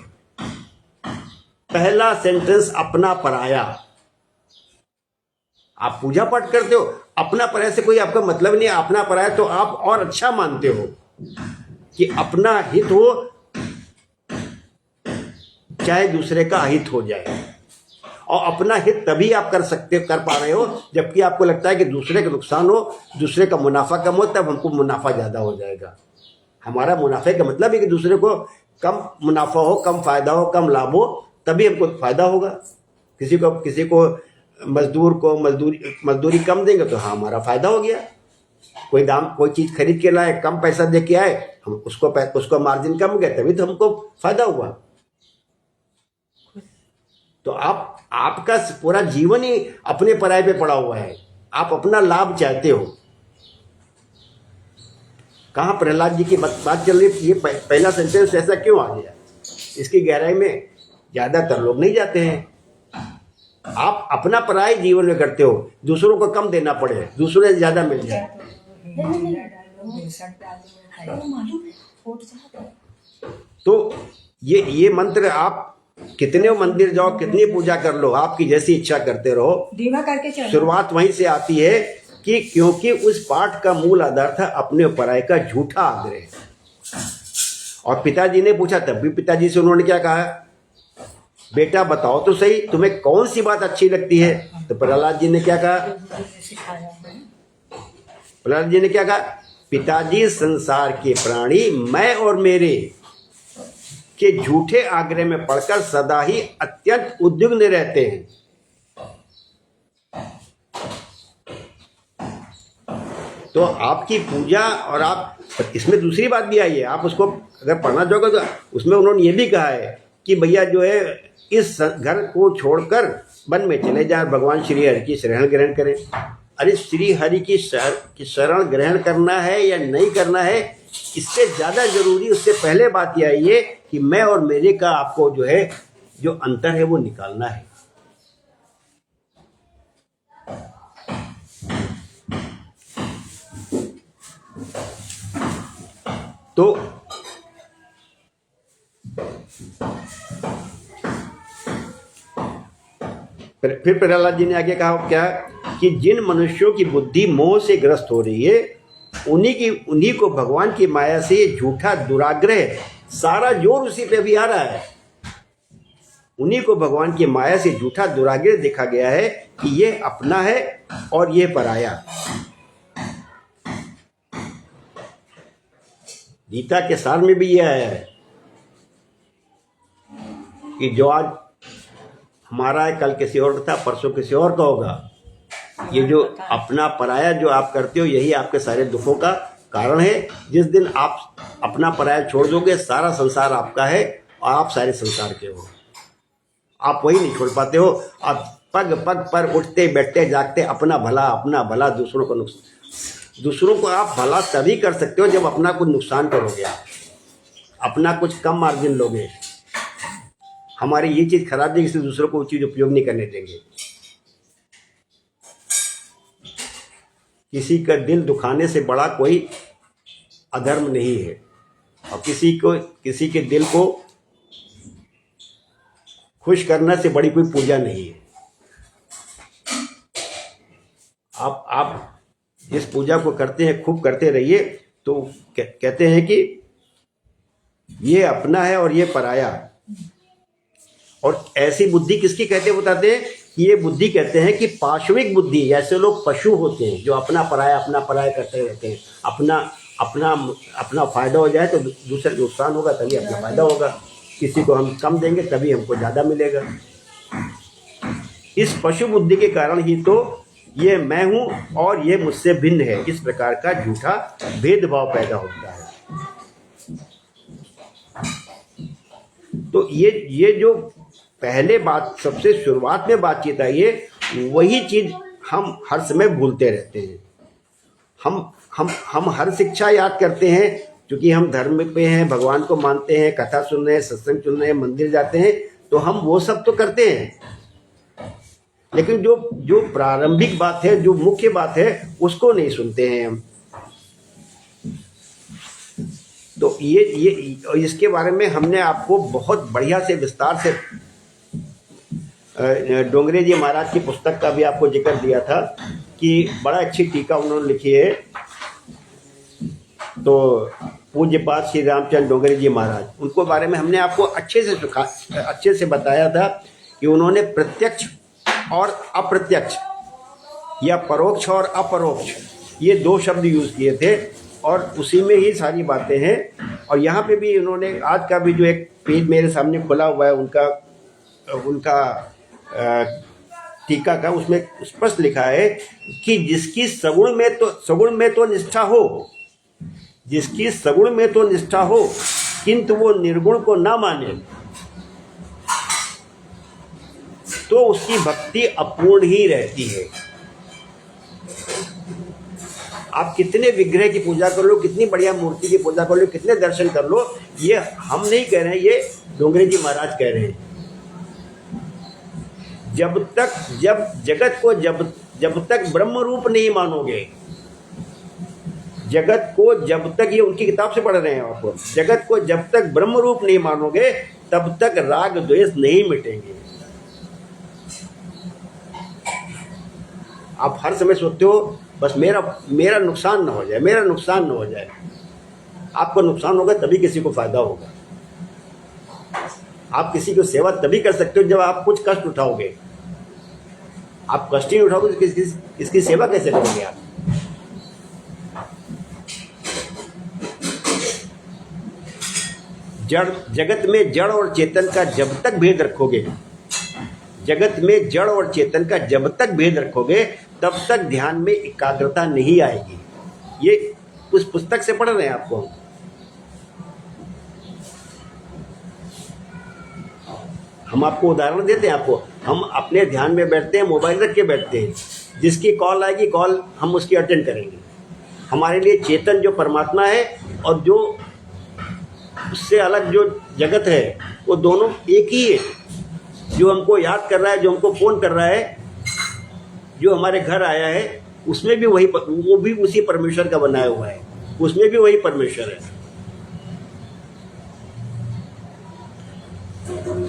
पहला सेंटेंस अपना पराया। आप पूजा पाठ करते हो, अपना पराया से कोई आपका मतलब नहीं है। अपना पराया तो आप और अच्छा मानते हो कि अपना हित हो चाहे दूसरे का अहित हो जाए, और अपना हित तभी आप कर पा रहे हो जबकि आपको लगता है कि दूसरे का नुकसान हो, दूसरे का मुनाफा कम हो, तब हमको मुनाफा ज्यादा हो जाएगा। हमारा मुनाफे का मतलब है कि दूसरे को कम मुनाफा हो, कम फायदा हो, कम लाभ हो, तभी हमको फायदा होगा। किसी को मजदूर को मजदूरी कम देंगे तो हाँ हमारा फायदा हो गया। कोई चीज खरीद के लाए, कम पैसा दे के आए, हम उसको मार्जिन कम गए, तभी तो हमको फायदा हुआ। तो आपका पूरा जीवन ही अपने पराये पे पड़ा हुआ है। आप अपना लाभ चाहते हो। कहाँ प्रहलाद जी की बात चल रही है? ये पहला सेंटेंस ऐसा क्यों आ गया? इसकी गहराई में ज्यादातर लोग नहीं जाते हैं। आप अपना पराय जीवन में करते हो, दूसरों को कम देना पड़े, दूसरों से ज्यादा मिल जाए। तो ये मंत्र आप कितने मंदिर जाओ, कितनी पूजा कर लो, आपकी जैसी इच्छा करते रहो, दीवा करके चलो। शुरुआत वहीं से आती है कि क्योंकि उस पाठ का मूल आधार था अपने पराय का झूठा आग्रह। और पिताजी ने पूछा, तब भी पिताजी से उन्होंने क्या कहा, बेटा बताओ तो सही तुम्हें कौन सी बात अच्छी लगती है। तो प्रहलाद जी ने क्या कहा, प्रहलाद जी ने क्या कहा, पिताजी संसार के प्राणी मैं और मेरे के झूठे आग्रह में पड़कर सदा ही अत्यंत उद्विग्न रहते हैं। तो आपकी पूजा, और आप इसमें दूसरी बात भी आई है, आप उसको अगर पढ़ना चाहोगे तो उसमें उन्होंने ये भी कहा है कि भैया जो है इस घर को छोड़कर वन में चले जाए, भगवान श्री हरि की शरण ग्रहण करें। अरे श्री हरि की शरण ग्रहण करना है या नहीं करना है, इससे ज़्यादा जरूरी उससे पहले बात यह आई है कि मैं और मेरे का आपको जो है जो अंतर है वो निकालना है। तो फिर प्रहलाद जी ने आगे कहा क्या, कि जिन मनुष्यों की बुद्धि मोह से ग्रस्त हो रही है उन्हीं को भगवान की माया से झूठा दुराग्रह, सारा जोर उसी पे भी आ रहा है, उन्हीं को भगवान की माया से झूठा दुराग्रह देखा गया है कि ये अपना है और ये पराया। गीता के सार में भी यह है कि जो आज हमारा है कल किसी और का था, परसों किसी और का होगा। ये जो अपना पराया जो आप करते हो यही आपके सारे दुखों का कारण है। जिस दिन आप अपना पराया छोड़ दोगे, सारा संसार आपका है और आप सारे संसार के हो, आप वही नहीं छोड़ पाते हो। आप पग पग पर उठते बैठते जागते अपना भला दूसरों को नुकसान। दूसरों को आप भला तभी कर सकते हो जब अपना कुछ नुकसान करोगे, आप अपना कुछ कम मार्जिन लोगे। हमारी ये चीज़ खराब है इसलिए दूसरों को वो चीज़ उपयोग नहीं करने देंगे। किसी का दिल दुखाने से बड़ा कोई अधर्म नहीं है, और किसी के दिल को खुश करने से बड़ी कोई पूजा नहीं है। आप जिस पूजा को करते हैं खूब करते रहिए। तो कहते हैं कि ये अपना है और ये पराया। और ऐसी बुद्धि किसकी कहते हैं बताते हैं कि ये बुद्धि कहते हैं कि पाशविक बुद्धि, ऐसे लोग पशु होते हैं जो अपना पराया करते रहते हैं। अपना फायदा हो जाए तो दूसरे को नुकसान होगा, तभी अपना फायदा होगा। किसी को हम कम देंगे तभी हमको ज़्यादा मिलेगा। इस पशु बुद्धि के कारण ही तो ये मैं हूँ और ये मुझसे भिन्न है, इस प्रकार का झूठा भेदभाव पैदा होता है। तो ये जो पहले बात सबसे शुरुआत में बातचीत आई है, वही चीज़ हम हर समय भूलते रहते हैं। हम हर शिक्षा याद करते हैं क्योंकि हम धर्म पे हैं, भगवान को मानते हैं, कथा सुन रहे हैं, सत्संग सुन रहे हैं, मंदिर जाते हैं, तो हम वो सब तो करते हैं। लेकिन जो प्रारंभिक बात है, जो मुख्य बात है, उसको नहीं सुनते हैं हम। तो ये इसके बारे में हमने आपको बहुत बढ़िया से विस्तार से डोंगरे जी महाराज की पुस्तक का भी आपको जिक्र दिया था कि बड़ा अच्छी टीका उन्होंने लिखी है। तो पूज्यपाद श्री रामचंद्र डोंगरे जी महाराज, उनको बारे में हमने आपको अच्छे से बताया था कि उन्होंने प्रत्यक्ष और अप्रत्यक्ष या परोक्ष और अपरोक्ष ये दो शब्द यूज़ किए थे, और उसी में ही सारी बातें हैं। और यहाँ पे भी उन्होंने आज का भी जो एक पेज मेरे सामने खुला हुआ है उनका टीका का, उसमें स्पष्ट लिखा है कि जिसकी सगुण में तो निष्ठा हो, जिसकी सगुण में तो निष्ठा हो किंतु वो निर्गुण को ना माने, तो उसकी भक्ति अपूर्ण ही रहती है। आप कितने विग्रह की पूजा कर लो, कितनी बढ़िया मूर्ति की पूजा कर लो, कितने दर्शन कर लो, ये हम नहीं कह रहे हैं, ये डोंगरे जी महाराज कह रहे हैं। जब जगत को जब तक ब्रह्म रूप नहीं मानोगे, जगत को जब तक, ये उनकी किताब से पढ़ रहे हैं आपको, जगत को जब तक ब्रह्म रूप नहीं मानोगे तब तक राग द्वेष नहीं मिटेंगे। आप हर समय सोचते हो बस मेरा नुकसान ना हो जाए, मेरा नुकसान ना हो जाए। आपको नुकसान होगा तभी किसी को फायदा होगा। आप किसी को सेवा तभी कर सकते हो जब आप कुछ कष्ट उठाओगे। आप कष्ट ही उठाओगे तो इसकी सेवा कैसे करोगे आप? जगत में जड़ और चेतन का जब तक भेद रखोगे, जगत में जड़ और चेतन का जब तक भेद रखोगे तब तक ध्यान में एकाग्रता नहीं आएगी। ये उस पुस्तक से पढ़ रहे हैं आपको। हम आपको उदाहरण देते हैं आपको। हम अपने ध्यान में बैठते हैं, मोबाइल रख के बैठते हैं, जिसकी कॉल आएगी कॉल हम उसकी अटेंड करेंगे। हमारे लिए चेतन जो परमात्मा है और जो उससे अलग जो जगत है वो दोनों एक ही है। जो हमको याद कर रहा है, जो हमको फोन कर रहा है, जो हमारे घर आया है, उसमें भी वही, वो भी उसी परमेश्वर का बनाया हुआ है, उसमें भी वही परमेश्वर है।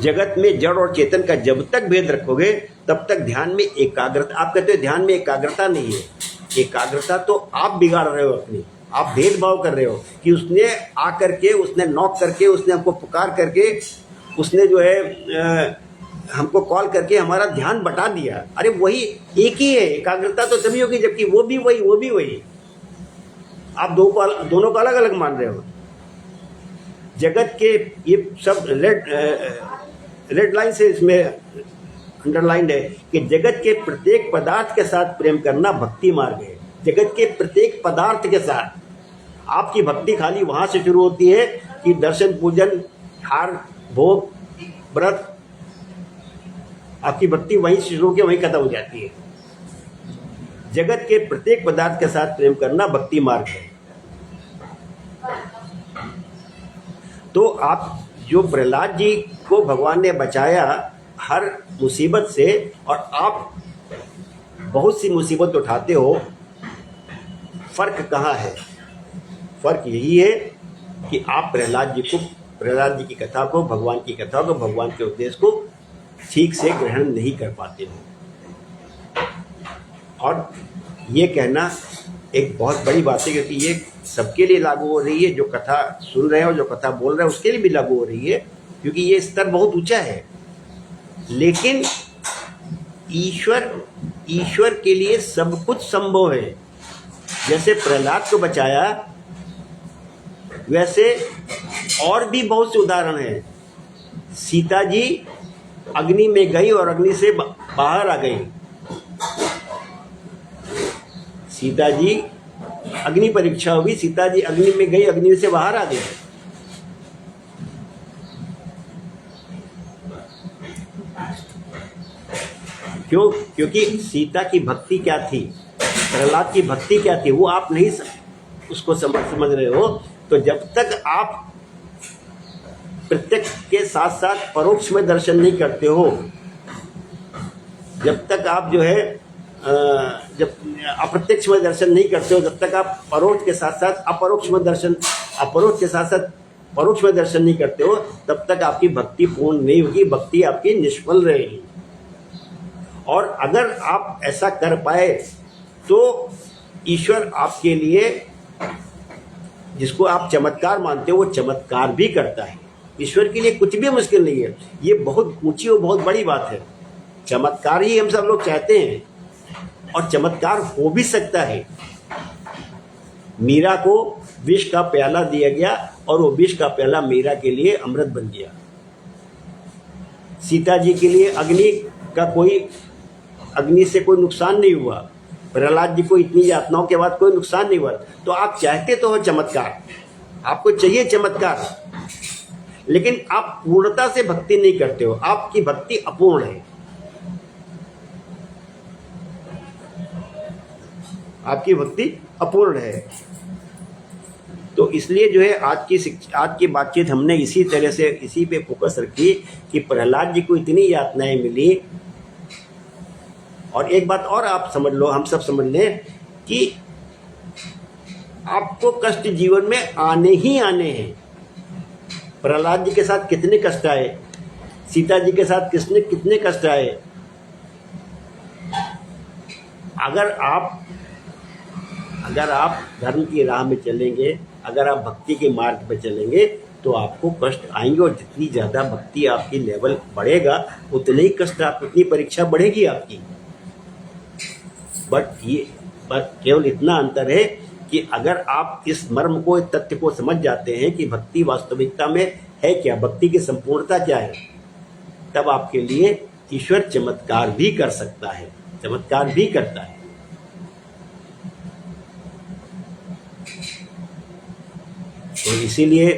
जगत में जड़ और चेतन का जब तक भेद रखोगे तब तक ध्यान में एकाग्रता, आप कहते हो ध्यान में एकाग्रता नहीं है। एकाग्रता तो आप बिगाड़ रहे हो अपनी, आप भेदभाव कर रहे हो कि उसने आकर के, उसने नॉक करके, उसने हमको पुकार करके, उसने जो है हमको कॉल करके हमारा ध्यान बटा दिया। अरे वही एक ही है। एकाग्रता तो तभी होगी जबकि वो भी वही। आप दोनों को अलग अलग मान रहे हो। जगत के ये सब रेड लाइन से इसमें अंडरलाइंड है कि जगत के प्रत्येक पदार्थ के साथ प्रेम करना भक्ति मार्ग है। जगत के प्रत्येक पदार्थ के साथ आपकी भक्ति खाली वहां से शुरू होती है कि दर्शन, पूजन, हार, भोग, व्रत, आपकी भक्ति वहीं से शुरू होकर वहीं खत्म हो जाती है। जगत के प्रत्येक पदार्थ के साथ प्रेम करना भक्ति मार्ग है। तो आप जो प्रहलाद जी को भगवान ने बचाया हर मुसीबत से, और आप बहुत सी मुसीबत उठाते हो, फर्क कहाँ है? फर्क यही है कि आप प्रहलाद जी की कथा को, भगवान की कथा को, भगवान के उद्देश्य को ठीक से ग्रहण नहीं कर पाते हो। और ये कहना एक बहुत बड़ी बात है, क्योंकि ये सबके लिए लागू हो रही है। जो कथा सुन रहे हैं और जो कथा बोल रहे हैं उसके लिए भी लागू हो रही है, क्योंकि ये स्तर बहुत ऊंचा है। लेकिन ईश्वर के लिए सब कुछ संभव है। जैसे प्रहलाद को बचाया, वैसे और भी बहुत से उदाहरण हैं। सीता जी अग्नि में गई और अग्नि से बाहर आ गई। सीता जी अग्नि परीक्षा हुई, सीता जी अग्नि में गई, अग्नि से बाहर आ गई। क्यों? क्योंकि सीता की भक्ति क्या थी, प्रहलाद की भक्ति क्या थी, वो आप नहीं उसको समझ रहे हो। तो जब तक आप प्रत्यक्ष के साथ साथ परोक्ष में दर्शन नहीं करते हो, जब तक आप जो है जब अप्रत्यक्ष में दर्शन नहीं करते हो, जब तक आप परोक्ष के साथ साथ अपरोक्ष में दर्शन, अपरोक्ष के साथ साथ परोक्ष में दर्शन नहीं करते हो, तब तक आपकी भक्ति पूर्ण नहीं होगी, भक्ति आपकी निष्फल रहेगी। और अगर आप ऐसा कर पाए तो ईश्वर आपके लिए, जिसको आप चमत्कार मानते हो, वो चमत्कार भी करता है। ईश्वर के लिए कुछ भी मुश्किल नहीं है। ये बहुत ऊंची और बहुत बड़ी बात है। चमत्कार ही हम सब लोग चाहते हैं, और चमत्कार हो भी सकता है। मीरा को विष का प्याला दिया गया और वो विष का प्याला मीरा के लिए अमृत बन गया। सीता जी के लिए अग्नि से कोई नुकसान नहीं हुआ। प्रहलाद जी को इतनी यातनाओं के बाद कोई नुकसान नहीं हुआ। तो आप चाहते तो हो चमत्कार, आपको चाहिए चमत्कार, लेकिन आप पूर्णता से भक्ति नहीं करते हो, आपकी भक्ति अपूर्ण है। आपकी भक्ति अपूर्ण है। तो इसलिए जो है आज की बातचीत हमने इसी तरह से, इसी पे फोकस रखी कि प्रहलाद जी को इतनी यातनाएं मिली और एक बात और आप समझ लो, हम सब समझ लें कि आपको कष्ट जीवन में आने ही आने हैं। प्रहलाद जी के साथ कितने कष्ट आए, सीता जी के साथ कितने कष्ट आए। अगर आप धर्म की राह में चलेंगे, अगर आप भक्ति के मार्ग पे चलेंगे तो आपको कष्ट आएंगे, और जितनी ज़्यादा भक्ति आपकी लेवल बढ़ेगा उतने ही कष्ट, उतनी परीक्षा बढ़ेगी आपकी। बट केवल इतना अंतर है कि अगर आप इस मर्म को, इस तथ्य को समझ जाते हैं कि भक्ति वास्तविकता में है क्या, भक्ति की संपूर्णता क्या है, तब आपके लिए ईश्वर चमत्कार भी कर सकता है, चमत्कार भी करता है। तो इसीलिए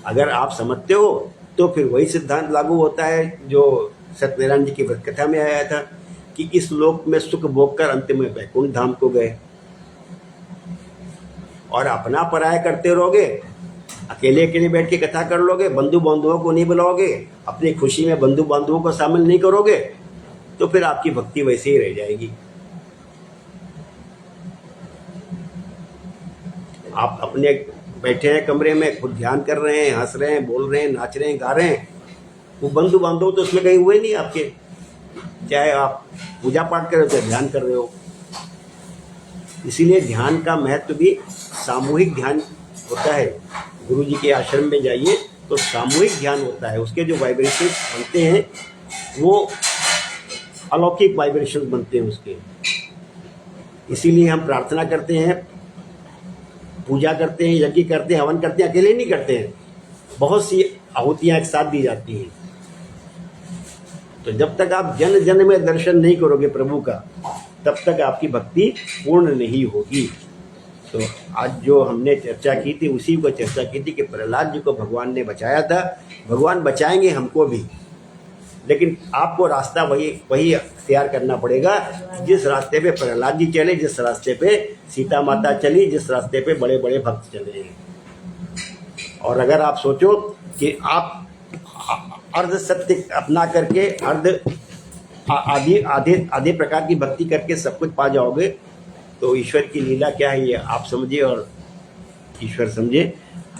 अगर आप समझते हो तो फिर वही सिद्धांत लागू होता है जो सत्यनारायण जी की व्रत कथा में आया था कि इस लोक में सुख भोग कर अंत में वैकुंठ धाम को गए। और अपना पराया करते रहोगे, अकेले अकेले बैठ के कथा कर लोगे, बंधु बांधवों को नहीं बुलाओगे, अपनी खुशी में बंधु बांधवों को शामिल नहीं करोगे, तो फिर आपकी भक्ति वैसे ही रह जाएगी। आप अपने बैठे हैं कमरे में, खुद ध्यान कर रहे हैं, हंस रहे हैं, बोल रहे हैं, नाच रहे हैं, गा रहे हैं, वो बंधु बांधव तो उसमें कहीं हुए नहीं आपके। चाहे आप पूजा पाठ कर रहे हो चाहे ध्यान कर रहे हो। इसीलिए ध्यान का महत्व भी सामूहिक ध्यान होता है। गुरु जी के आश्रम में जाइए तो सामूहिक ध्यान होता है, उसके जो वाइब्रेशन बनते हैं वो अलौकिक वाइब्रेशन बनते हैं उसके। इसीलिए हम प्रार्थना करते हैं, पूजा करते हैं, यज्ञ करते हैं, हवन करते हैं, अकेले नहीं करते हैं, बहुत सी आहुतियां एक साथ दी जाती हैं। तो जब तक आप जन जन में दर्शन नहीं करोगे प्रभु का, तब तक आपकी भक्ति पूर्ण नहीं होगी। तो आज जो हमने चर्चा की थी उसी को चर्चा की थी कि प्रहलाद जी को भगवान ने बचाया था, भगवान बचाएंगे हमको भी, लेकिन आपको रास्ता वही अख्तियार करना पड़ेगा जिस रास्ते पे प्रहलाद जी चले, जिस रास्ते पे सीता माता चली, जिस रास्ते पे बड़े बड़े भक्त चले। और अगर आप सोचो कि आप अर्ध सत्य अपना करके आधे प्रकार की भक्ति करके सब कुछ पा जाओगे, तो ईश्वर की लीला क्या है ये आप समझिए और ईश्वर समझे।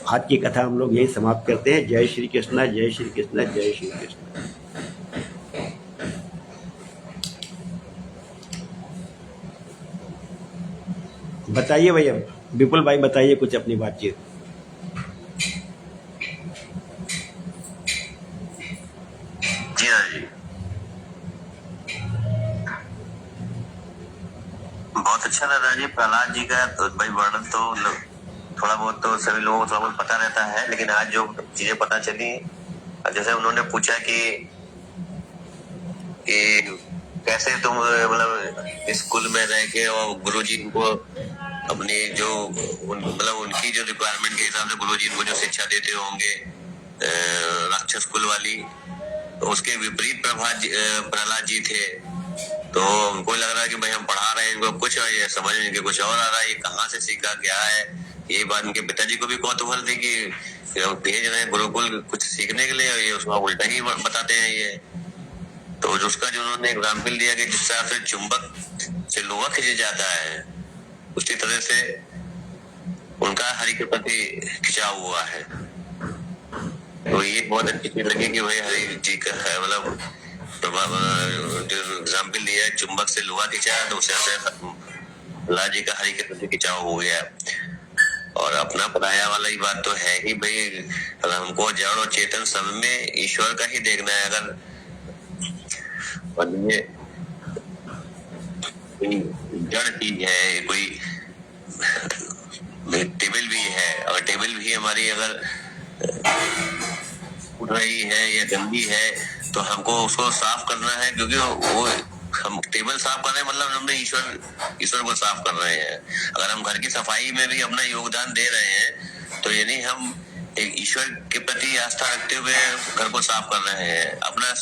आज की कथा हम लोग यही समाप्त करते हैं। जय श्री कृष्णा, जय श्री कृष्णा, जय श्री कृष्णा। बताइए भैया, विपुल भाई बताइए कुछ अपनी बातचीत। जी हाँ जी, बहुत अच्छा दादाजी। प्रहलाद जी का तो भाई वर्णन तो थोड़ा बहुत तो सभी लोगों को थोड़ा बहुत पता रहता है, लेकिन आज जो चीजें पता चली, जैसे उन्होंने पूछा कि कैसे तुम मतलब स्कूल में रह के और गुरुजी को अपनी जो मतलब उनकी जो रिक्वायरमेंट के हिसाब से गुरुजी को जो शिक्षा देते होंगे राक्षस स्कूल वाली, तो उसके विपरीत प्रहलाद जी थे। तो उनको लग रहा है कि भाई हम पढ़ा रहे हैं इनको कुछ, और ये समझ में कुछ और आ रहा है, ये कहाँ से सीखा क्या है। ये बात उनके पिताजी को भी कौतूहल थी कि भेज रहे हैं गुरुकुल कुछ सीखने के लिए, और ये उसका उल्टा ही बताते हैं ये। तो उसका जो उन्होंने एग्जाम्पल दिया कि जिस तरह से चुंबक से लोहा खींचा जाता है, उसी तरह से उनका हरि के प्रति खिंचाव हुआ है। तो ये बहुत अच्छी चीज लगी कि भाई हरि जी का है मतलब जो एग्जाम्पल दिया है, चुंबक से लोहा खिंचा तो उससे लाल जी का हरि के प्रति खिंचाव हो गया। और अपना पराया वाला ही बात तो है ही भाई, अगर हमको जड़ और चेतन सब में ईश्वर का ही देखना है। अगर जड़ चीज है, कोई टेबल भी है, अगर टेबल भी हमारी अगर उठ रही है या गंदी है तो हमको उसको साफ करना है, क्योंकि वो हम टेबल साफ कर रहे हैं मतलब हमने ईश्वर को साफ कर रहे हैं। अगर हम घर की सफाई में भी अपना योगदान दे रहे हैं तो यानी हम एक ईश्वर के प्रति आस्था रखते हुए घर को साफ कर रहे हैं अपना।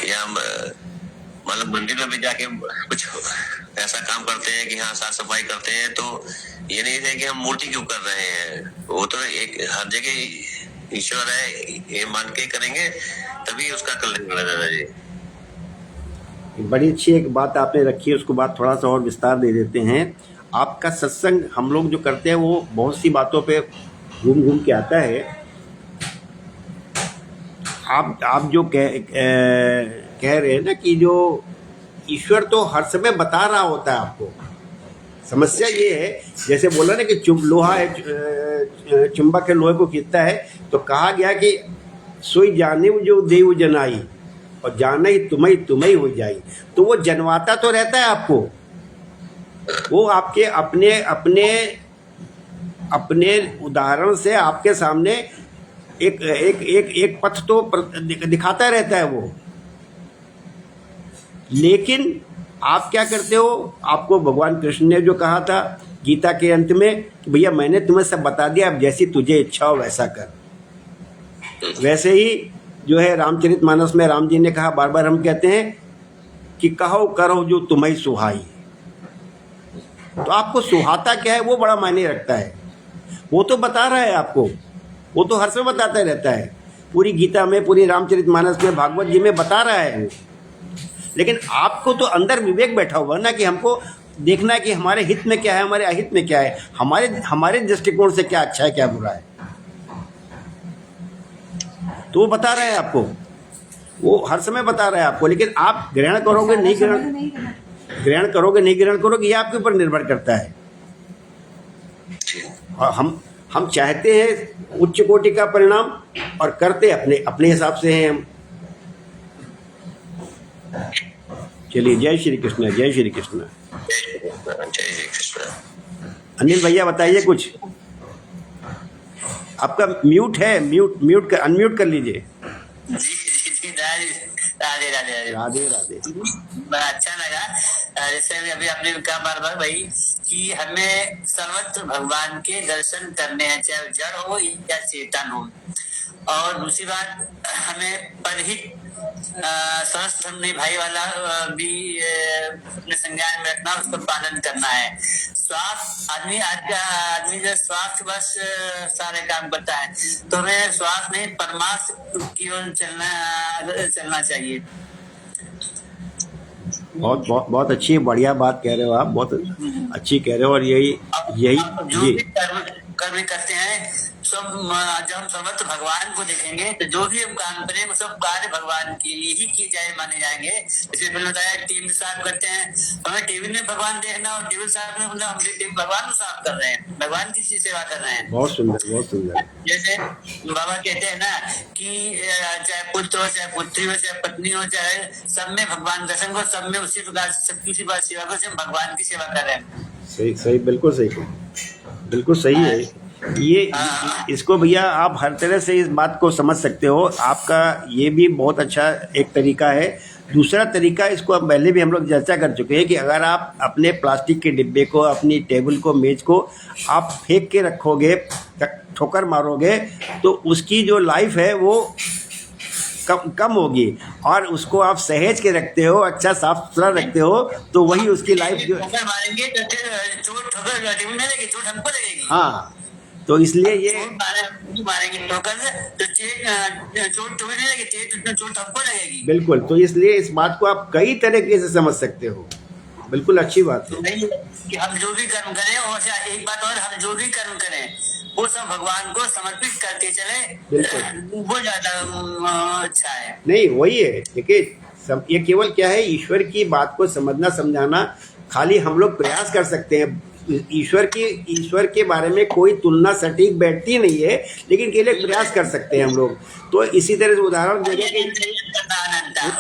या मतलब मंदिर में भी जाके कुछ ऐसा काम करते हैं कि हाँ साफ सफाई करते हैं, तो ये नहीं है कि हम मूर्ति क्यों कर रहे हैं, वो तो एक हर जगह ईश्वर है ये मान के करेंगे तभी उसका कल्याण होगा दादाजी। बड़ी अच्छी एक बात आपने रखी है, उसको बात थोड़ा सा और विस्तार दे देते हैं। आपका सत्संग हम लोग जो करते हैं वो बहुत सी बातों पे घूम घूम के आता है। आप जो कह रहे हैं ना कि जो ईश्वर तो हर समय बता रहा होता है आपको। समस्या ये है, जैसे बोला ना कि लोहा है, चुंबक है, लोहे को खींचता है, तो कहा गया कि सोई जाने जो देव जनाई और जाना ही तुम्हें हो जाई। तो वो जनवाता तो रहता है आपको, वो आपके अपने अपने अपने उदाहरण से आपके सामने एक एक एक एक पथ तो दिखाता रहता है वो। लेकिन आप क्या करते हो? आपको भगवान कृष्ण ने जो कहा था गीता के अंत में, भैया मैंने तुम्हें सब बता दिया, अब जैसी तुझे इच्छा हो वैसा कर। वैसे ही जो है रामचरितमानस में राम जी ने कहा, बार बार हम कहते हैं कि कहो करो जो तुम्हें सुहाई। तो आपको सुहाता क्या है वो बड़ा मायने रखता है। वो तो बता रहा है आपको, वो तो हर समय बताता रहता है, पूरी गीता में, पूरी रामचरितमानस में, भागवत जी में बता रहा है वो। लेकिन आपको तो अंदर विवेक बैठा हुआ ना कि हमको देखना है कि हमारे हित में क्या है, हमारे अहित में क्या है, हमारे दृष्टिकोण से क्या अच्छा है क्या बुरा है। तो वो बता रहा है आपको, वो हर समय बता रहा है आपको। लेकिन आप ग्रहण करोगे नहीं ग्रहण करोगे नहीं ग्रहण करोगे, ये आपके ऊपर निर्भर करता है। और हम चाहते हैं उच्च कोटि का परिणाम और करते अपने हिसाब से हैं हम। चलिए, जय श्री कृष्ण, जय श्री कृष्ण। जय श्री कृष्ण। अनिल भैया बताइए कुछ। आपका म्यूट है, म्यूट अनम्यूट कर लीजिए। राधे राधे राधे राधे राधे। बड़ा अच्छा लगा। जैसे अभी आपने कहा बार बार भाई कि हमें सर्वत्र भगवान के दर्शन करने हैं, चाहे जड़ हो या चेतन हो। और दूसरी बात, हमें परहित समस्त भाई वाला भी अपने संज्ञान में रखना, उसका पालन करना है। स्वास्थ्य आदमी जब स्वास्थ्य बस सारे काम करता है, तो हमें स्वास्थ्य नहीं परमार्थ की ओर चलना चाहिए। बहुत अच्छी बढ़िया बात कह रहे हो आप, बहुत अच्छी कह रहे हो। और यही जो भी कर्म करते हैं सब, जब हम समर्थ भगवान को देखेंगे तो जो भी हम काम करें वो सब कार्य भगवान के लिए ही किए जाए माने जाएंगे। जैसे मैंने बताया टेबल साफ करते हैं, हमें टेबल में भगवान देखना, और टेबल साफ में मतलब हम भगवान को साफ कर रहे हैं, भगवान की सेवा कर रहे हैं। बहुत सुंदर, बहुत सुंदर। जैसे बाबा कहते हैं ना कि चाहे पुत्र हो, चाहे पुत्री हो, चाहे पत्नी हो, चाहे सब में भगवान दर्शन को, सब में उसी प्रकार से सबकी उसी बात सेवा को, भगवान की सेवा कर रहे हैं। सही सही, बिल्कुल सही, बिल्कुल सही है ये। इसको भैया आप हर तरह से इस बात को समझ सकते हो। आपका ये भी बहुत अच्छा एक तरीका है। दूसरा तरीका, इसको अब पहले भी हम लोग चर्चा कर चुके हैं कि अगर आप अपने प्लास्टिक के डिब्बे को, अपनी टेबल को, मेज को आप फेंक के रखोगे, ठोकर मारोगे, तो उसकी जो लाइफ है वो कम होगी। और उसको आप सहेज के रखते हो, अच्छा साफ सुथरा रखते हो, तो वही उसकी लाइफ जो मारेंगे तो चोट हमको लगेगी। हाँ, तो इसलिए ये मारेंगे ठोकर तो चोट तुम्हें नहीं लगेगी, चोट हमको लगेगी। बिल्कुल, तो इसलिए इस बात को आप कई तरीके से समझ सकते हो। बिल्कुल अच्छी बात है कि हम जो भी कर्म करें, और एक बात और, हम जो भी कर्म करें वो सब भगवान को समर्पित करके चले, वो ज्यादा अच्छा है। नहीं, वही है। देखिए, सब ये केवल क्या है, ईश्वर की बात को समझना समझाना। खाली हम लोग प्रयास कर सकते हैं, ईश्वर के बारे में कोई तुलना सटीक बैठती नहीं है, लेकिन केवल प्रयास कर सकते हैं हम लोग। तो इसी तरह से उदाहरण देंगे कि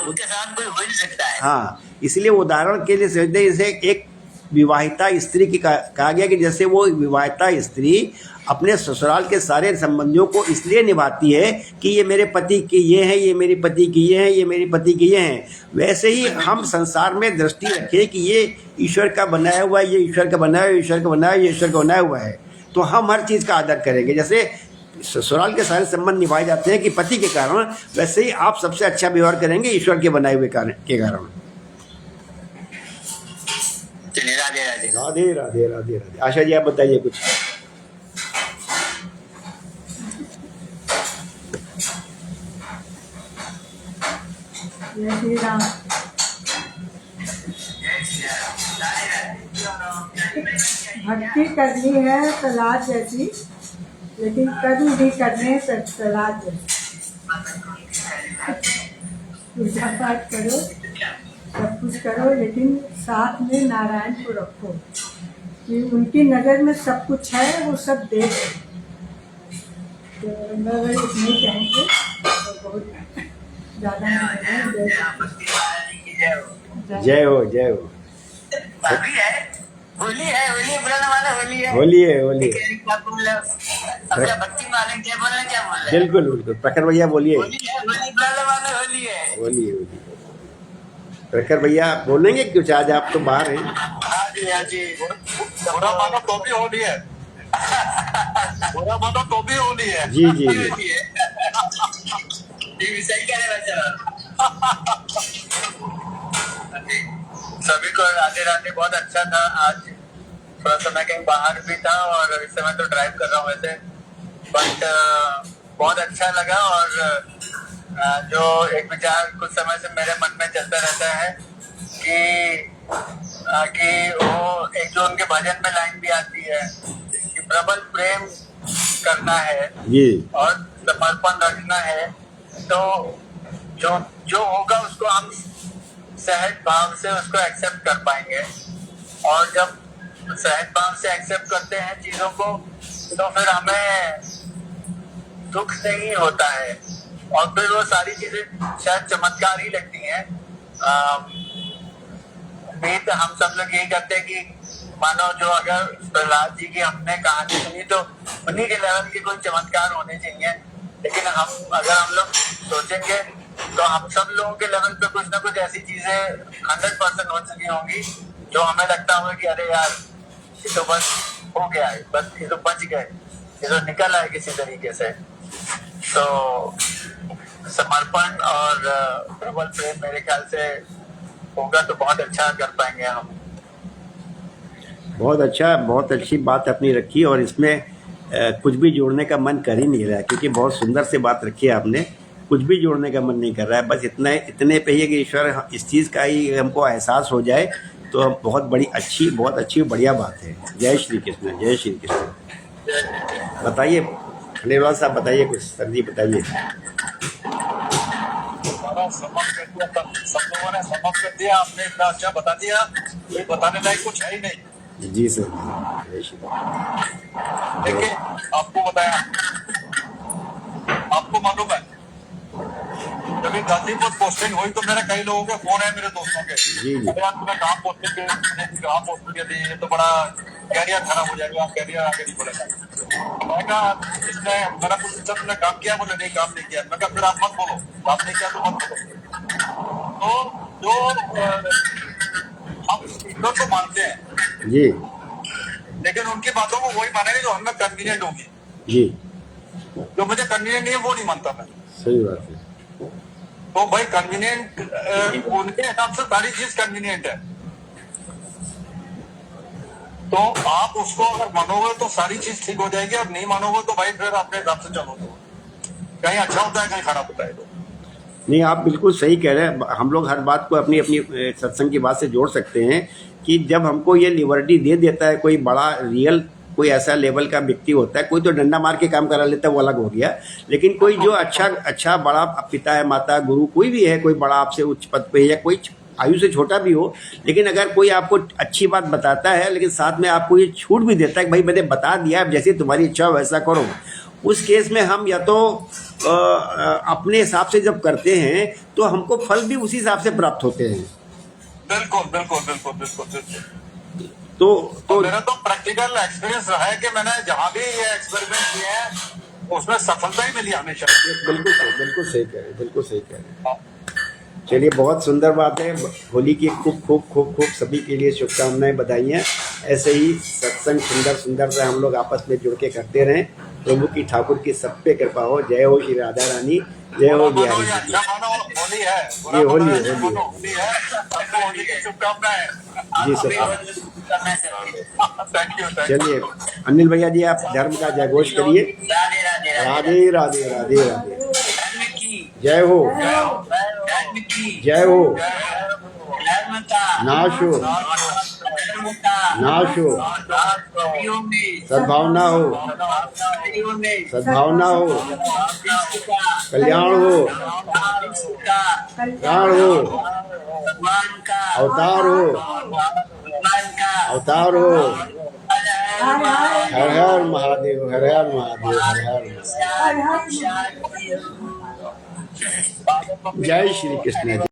उनके साथ कोई हो नहीं सकता है। हाँ, इसलिए उदाहरण के लिए समझते, जैसे एक विवाहिता स्त्री की कहा गया कि जैसे वो विवाहिता स्त्री अपने ससुराल के सारे संबंधियों को इसलिए निभाती है कि ये मेरे पति के ये हैं, ये मेरी पति की ये हैं, ये मेरी पति की ये हैं, वैसे ही हम संसार में दृष्टि रखें कि ये ईश्वर का बनाया हुआ है, ये ईश्वर का बनाया हुआ है, ईश्वर का बनाया हुआ है, ये ईश्वर का बनाया हुआ है। तो हम हर चीज़ का आदर करेंगे। जैसे ससुराल के सारे संबंध निभाए जाते हैं कि पति के कारण, वैसे ही आप सबसे अच्छा व्यवहार करेंगे ईश्वर के बनाए हुए के कारण। चलिए, राधे राधे। राधे राधे राधे राधे। आशा जी, आप बताइए कुछ। जय श्री राम। भक्ति करनी है प्रहलाद जैसी, लेकिन कर्म भी करने प्रहलाद जैसी। पूजा पाठ करो, सब कुछ करो, लेकिन साथ में नारायण को रखो कि उनकी नज़र में सब कुछ है, वो सब देख रहे हैं। तो मैं वही इतने कहेंगे, तो बहुत ज़्यादा नहीं। जय हो जय हो। अभी है होली है, होली बुलाने वाला होली है, होली है होली है। अपना भक्ति मालेंगे, क्या बोल रहे हैं, क्या बोल रहे हैं? बिल्कुल बिल्कुल। प्रखर भैया बोलिए। होली है, होली बुलाने वाला होली है। होली है होली है। प्रखर भैया बोलेंगे कुछ? आज आप तो बाहर हैं। हाँ जी, हाँ जी। बुरा मानो तो भी होली है, बुरा मानो तो भी होली है। जी जी जी। सही कह रहे बच्चा। सभी को राधे राधे। बहुत अच्छा था। आज थोड़ा सा मैं कहीं बाहर भी था और इस समय तो ड्राइव कर रहा हूँ वैसे, बट बहुत अच्छा लगा। और जो एक विचार कुछ समय से मेरे मन में चलता रहता है कि वो एक जो उनके भजन में लाइन भी आती है कि प्रबल प्रेम करना है जी और समर्पण रखना है, तो जो जो होगा उसको हम सहज भाव से उसको एक्सेप्ट कर पाएंगे। और जब सहज भाव से एक्सेप्ट करते हैं चीजों को, तो फिर हमें दुख नहीं होता है और फिर वो सारी चीजें शायद चमत्कार ही लगती हैं। उम्मीद हम सब लोग यही करते हैं कि मानो जो अगर प्रहलाद जी की हमने कहानी सुनी तो उन्हीं के लेवल के कोई चमत्कार होने चाहिए, लेकिन अगर हम लोग सोचेंगे तो हम सब लोगों के लेवल पे कुछ ना कुछ ऐसी चीजें 100% हो चुकी होंगी जो हमें लगता होगा कि अरे यार ये तो बस हो गया है, बस ये तो बच गए, ये तो निकल आए किसी तरीके से। तो समर्पण और प्रबल प्रेम मेरे ख्याल से होगा तो बहुत अच्छा कर पाएंगे हम। बहुत अच्छा, बहुत अच्छी बात अपनी रखी और इसमें कुछ भी जोड़ने का मन कर ही नहीं रहा, क्योंकि बहुत सुंदर से बात रखी है आपने। कुछ भी जोड़ने का मन नहीं कर रहा है, बस इतने पे ही है कि ईश्वर इस चीज़ का ही हमको एहसास हो जाए तो बहुत अच्छी बढ़िया बात है। जय श्री कृष्ण, जय श्री कृष्ण। बताइए खंडेलवाल साहब, बताइए कुछ। सर जी बताइए। सब लोगों ने समाप्त कर दिया, आपने इतना अच्छा बता दिया, कोई बताने लायक कुछ है ही नहीं। जी सर। जय श्री। देखिए आपको बताया, आपको मालूम है जब गाजीपुर पोस्टिंग हुई तो मेरे कई लोगों के फोन है, मेरे दोस्तों के, अरे यार तुम्हें कहाँ पोस्टिंग दी, ये तो बड़ा कैरियर खराब हो जाएगा, कैरियर आगे नहीं बढ़ेगा। मैं कहा इसने मेरा कुछ तुमने काम किया? बोले नहीं काम नहीं किया। मैं कहा फिर आप मत बोलो, काम नहीं किया तो मत बोलो। तो जो हम ईश्वर को मानते हैं जी, लेकिन उनकी बातों को वही मानेंगे जो हमें कन्वीनियंट होगी। जी, जो मुझे कन्वीनियंट नहीं है वो नहीं मानता मैं। सही बात है। तो भाई कन्वीनियंट उनके हिसाब से सारी चीज कन्वीनियंट है, तो आप उसको अगर मानोगे तो सारी चीज ठीक हो जाएगी, और नहीं मानोगे तो भाई फिर अपने हिसाब से चलो, कहीं अच्छा होता है कहीं खराब होता है। तो नहीं, आप बिल्कुल सही कह रहे हैं। हम लोग हर बात को अपनी अपनी सत्संग की बात से जोड़ सकते हैं कि जब हमको ये लिबर्टी दे देता है कोई बड़ा रियल कोई ऐसा लेवल का व्यक्ति होता है, कोई तो डंडा मार के काम करा लेता है, वो अलग हो गया, लेकिन कोई जो अच्छा बड़ा पिता है, माता, गुरु, कोई भी है, कोई बड़ा आपसे उच्च पद पे या कोई आयु से छोटा भी हो, लेकिन अगर कोई आपको अच्छी बात बताता है लेकिन साथ में आपको ये छूट भी देता है कि भाई मैंने बता दिया, जैसे तुम्हारी इच्छा हो वैसा करो, उस केस में हम या तो अपने हिसाब से जब करते हैं तो हमको फल भी उसी हिसाब से प्राप्त होते हैं। बिल्कुल बिल्कुल बिल्कुल बिल्कुल बिल्कुल। तो मेरा तो प्रैक्टिकल एक्सपीरियंस रहा है कि मैंने जहाँ भी ये एक्सपेरिमेंट किए हैं उसमें सफलता ही मिली हमेशा। बिल्कुल सही कह रहे हैं, बिल्कुल सही कह रहे हैं। चलिए, बहुत सुंदर बात है। होली की खूब सभी के लिए शुभकामनाएं, बधाइयाँ। ऐसे ही सत्संग सुंदर से हम लोग आपस में जुड़ के करते रहें। प्रभु की ठाकुर की सब पे कृपा हो। जय हो श्री राधा रानी, जय हो बिहारी जी। होली है, ये होली की शुभकामनाएं। जी सर। Thank you. चलिए अनिल भैया जी, आप धर्म का जयघोष करिए। राधे राधे राधे राधे राधे राधे। जय हो, जय हो, नाश हो। नाश हो, सद्भावना हो, सद्भावना हो, कल्याण हो, प्राण हो, अवतार हो, अवतार हो। हर हर महादेव, हर हर महादेव, हर हर महादेव। जय श्री कृष्ण।